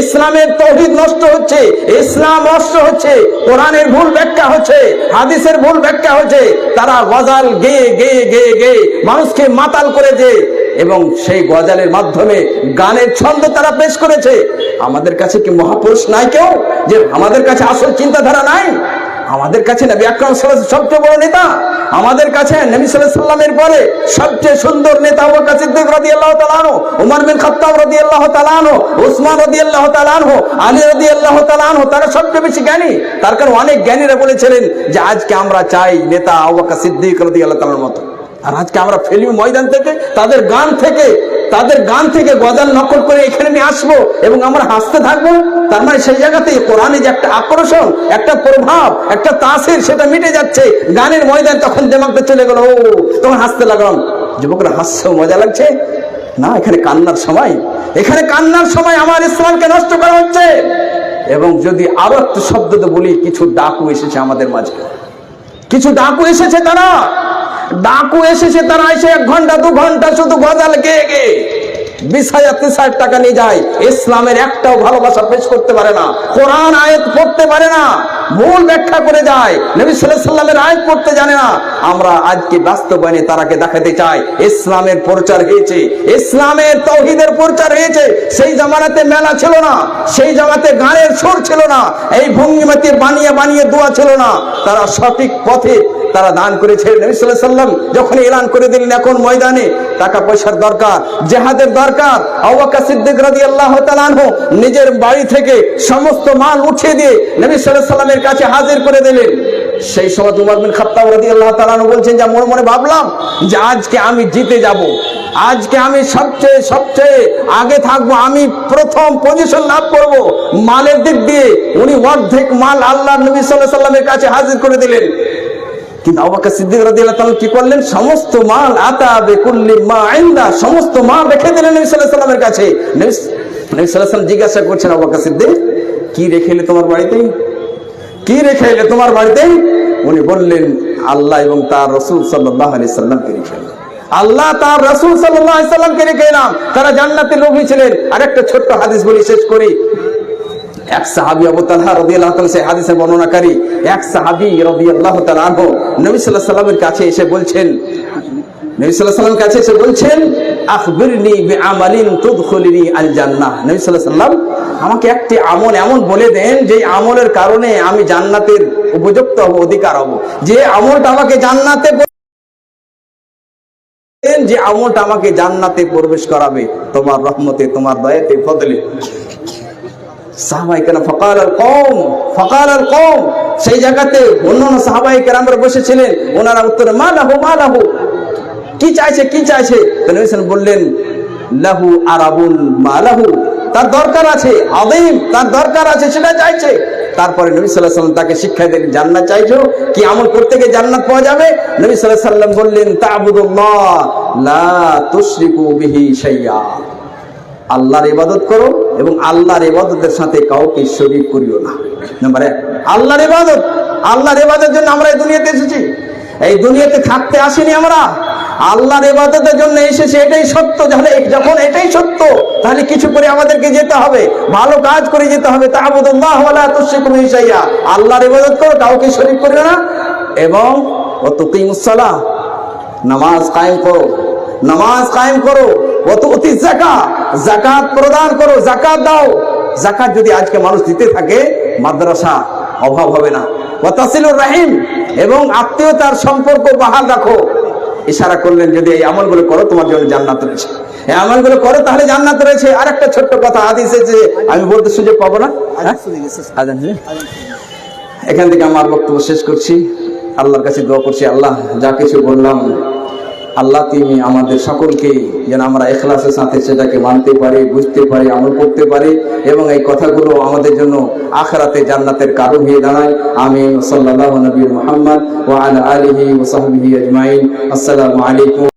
ইসলামের তাওহীদ নষ্ট হচ্ছে, ইসলাম নষ্ট হচ্ছে, কোরআনের ভুল ব্যাখ্যা হচ্ছে, হাদিসের ভুল ব্যাখ্যা হচ্ছে। তারা গজল গেয়ে গেয়ে গেয়ে গেয়ে মানুষকে মাতাল করেছে, এবং সেই গজলের মাধ্যমে গানের ছন্দ তারা পেশ করেছে। আমাদের কাছে কি মহাপুরুষ নাই কেউ, যে আমাদের কাছে আসল চিন্তাধারা নাই? আমাদের কাছে নবী আকরাম সাল্লাল্লাহু আলাইহি ওয়াসাল্লাম সবচেয়ে বড় নেতা, আমাদের কাছে নবী সাল্লাল্লাহু আলাইহি ওয়াসাল্লামের পরে সবচেয়ে সুন্দর নেতা আবু বকর সিদ্দিক রাদিয়াল্লাহু তাআলা আনহু, ওমর বিন খাত্তাব রাদিয়াল্লাহু তাআলা আনহু, ওসমান রাদিয়াল্লাহু তাআলা আনহু, আলী রাদিয়াল্লাহু তাআলা আনহু। তারা সবচেয়ে বেশি জ্ঞানী। তার কারণে অনেক জ্ঞানীরা বলেছিলেন যে আজকে আমরা চাই নেতা আবু বকর সিদ্দিক রাদিয়াল্লাহু তাআলার মতো। আর আজকে আমরা ফেলি ময়দান থেকে, তাদের গান থেকে তাদের গান থেকে গজল নকল করে এখানে নিয়ে আসবো এবং আমরা হাসতে থাকবো। তার মানে সেই জায়গাতে কোরআনে যে একটা আকর্ষণ, একটা প্রভাব, একটা তাসির, সেটা মিটে যাচ্ছে। গানের ময়দান তখন দিমাগটা চলে গেল, ও তখন হাসতে লাগলাম। যুবকরা হাসছে, মজা লাগছে না? এখানে কান্নার সময়, এখানে কান্নার সময় আমার ইসলামকে নষ্ট করা হচ্ছে। এবং যদি আরো একটু শব্দ বলি, কিছু ডাকু এসেছে আমাদের মাঝে, কিছু ডাকু এসেছে, তারা এসে 1 ঘন্টা 2 ঘন্টা শুধু গজল গেয়ে গেয়ে 20,000-30,000 টাকা নিয়ে যায়। ইসলামের একটাও ভালোবাসা পেশ করতে পারে না, কোরআন আয়াত পড়তে পারে না, ভুল ব্যাখ্যা করে যায়, নবী সাল্লাল্লাহু আলাইহি ওয়াসাল্লামের আয়াত পড়তে জানে না। আমরা আজকে বাস্তবায়নে তারাকে দেখাতে চাই ইসলামের প্রচার হয়েছে, ইসলামের তাওহীদের প্রচার হয়েছে। সেই জামানাতে মেলা ছিল না, সেই জামানাতে গানের সুর ছিল না, এই ভঙ্গিমাতে বানিয়ে বানিয়ে দোয়া ছিল না। তারা সঠিক পথে তারা দান করেছে। নবী সাল্লাল্লাহু আলাইহি ওয়াসাল্লাম যখন এলান করে দিলেন এখন ময়দানে টাকা পয়সার দরকার, জিহাদের দরকার, আবু বকর সিদ্দিক রাদিয়াল্লাহু তাআলা আনহু নিজের বাড়ি থেকে সমস্ত মাল উঠিয়ে দিয়ে নবী সাল্লাল্লাহু আলাইহি ওয়াসাল্লামের কাছে হাজির করে দিলেন। সেই সময় উমর বিন খাত্তাব রাদিয়াল্লাহু তাআলা আনহু বলছেন যে মনে মনে ভাবলাম যে আজকে আমি জিতে যাব, আজকে আমি সবচেয়ে আগে থাকবো, আমি প্রথম পজিশন লাভ করব মালের দিক দিয়ে। উনি অর্ধেক মাল আল্লাহর নবী সাল্লাল্লাহু আলাইহি ওয়াসাল্লামের কাছে হাজির করে দিলেন। কিন্তু আবু বকর সিদ্দিক রাদিয়াল্লাহু তাআলা কি করলেন? সমস্ত মাল আতা বিকুল্লি মা ইনদা, সমস্ত মাল রেখে দিলেন নবী সাল্লাল্লাহু আলাইহি ওয়াসাল্লামের কাছে। নবী সাল্লাল্লাহু আলাইহি ওয়াসাল্লাম জিজ্ঞাসা করছেন, আবু বকর সিদ্দিক কি রেখে এলে তোমার বাড়িতে, কি রেখে এলে তোমার বাড়িতে? উনি বললেন আল্লাহ এবং তার রাসূল সাল্লাল্লাহু আলাইহি ওয়াসাল্লামকে রেখে এলাম, আল্লাহ তার রাসূল সাল্লাল্লাহু আলাইহি ওয়াসাল্লামকে রেখে এলাম। তারা জান্নাতের লোভী ছিলেন। আরেকটা ছোট্ট হাদিস বলি, শেষ করি। এক সাহাবী আবু তালহা রাদিয়াল্লাহু তাআলা সেই হাদিসের বর্ণনাকারী, এক সাহাবী রাদিয়াল্লাহু তাআলা আনহু নবী সাল্লাল্লাহু আলাইহি ওয়াসাল্লামের কাছে এসে বলছেন, নবী সাল্লাল্লাহু আলাইহি ওয়াসাল্লামের কাছে এসে বলছেন আখবিরনি বিআমালিন তুদখিলুনি আল জান্নাহ। নবী সাল্লাল্লাহু আলাইহি ওয়াসাল্লাম আমাকে একটি আমল এমন বলে দেন যে আমলের কারণে আমি জান্নাতের উপযুক্ত হব, অধিকার হব, যে আমলটা আমাকে জান্নাতে যে আমলটা আমাকে জান্নাতে প্রবেশ করাবে তোমার রহমতে, তোমার দয়াতে, ফজলে। সাহাবায়ে কেরাম ফাকাল আল কওম, সেই জায়গাতে অন্যান্য সাহাবায়ে কেরামরা বসেছিলেন, ওনারা উত্তরে মা লাহু, কি চাইছে, কি চাইছে? তো নবী সাল্লাল্লাহু আলাইহি ওয়াসাল্লাম বললেন লাহু আরাবুন মা লাহু, তার দরকার আছে, আযীম, তার দরকার আছে, সেটা চাইছে। তারপরে নবী সাল্লাল্লাহু আলাইহি ওয়াসাল্লাম তাকে শিক্ষা দিলেন জান্নাত চাইছো, কি আমল করতে গিয়ে জান্নাত পাওয়া যাবে? নবী সাল্লাল্লাহু আলাইহি ওয়াসাল্লাম বললেন তা'বুদুল্লাহ লা তুশরিকু বিহি শাইআ, আল্লাহর ইবাদত করো এবং আল্লাহর ইবাদতের সাথে কাউকে শরীক করিও না। নাম্বার 1 আল্লাহর ইবাদত। আল্লাহর ইবাদতের জন্য আমরা এই দুনিয়াতে এসেছি, এই দুনিয়াতে থাকতে আসিনি আমরা, আল্লাহর ইবাদতের জন্য এসেছি। এটাই সত্য। যখন এটাই সত্য, তাহলে কিছু করে আমাদেরকে যেতে হবে, ভালো কাজ করে যেতে হবে। তা'বুদুল্লাহ ওয়া লা তুশরিকু বিহি শাইআ, আল্লাহর ইবাদত করো, কাউকে শরীক করিও না। এবং ওয়া তুকিমুস সালাহ, নামাজ কায়েম করো, নামাজ কায়েম করো। ওয়া তুতিজ যাকাত, যাকাত প্রদান করো, যাকাত দাও। যাকাত যদি আজকে মানুষ দিতে থাকে, মাদ্রাসা অভাব হবে না। ওয়া তাসিলুর রাহিম, এবং আত্মীয়তার সম্পর্ক বহাল রাখো। ইশারা করলেন যদি এই আমলগুলো করো তোমার জন্য জান্নাত রয়েছে, এই আমলগুলো করো তাহলে জান্নাত রয়েছে। আরেকটা ছোট্ট কথা হাদিসে যে আমি বলতে সুযোগ পাবো না, এখান থেকে আমার বক্তব্য শেষ করছি। আল্লাহর কাছে দোয়া করছি, আল্লাহ যা কিছু বললাম, আল্লাহ তুমি আমাদের সকলকে যেন আমরা ইখলাসের সাথে সেটাকে মানতে পারি, বুঝতে পারি, আমল করতে পারি, এবং এই কথাগুলো আমাদের জন্য আখিরাতে জান্নাতের কারণ হয়ে দাঁড়ায়। আমিন। সাল্লাল্লাহু নবী মুহাম্মদ ওয়া আলা আলিহি ওয়া সাহবিহি আজমাইন। আসসালামু আলাইকুম।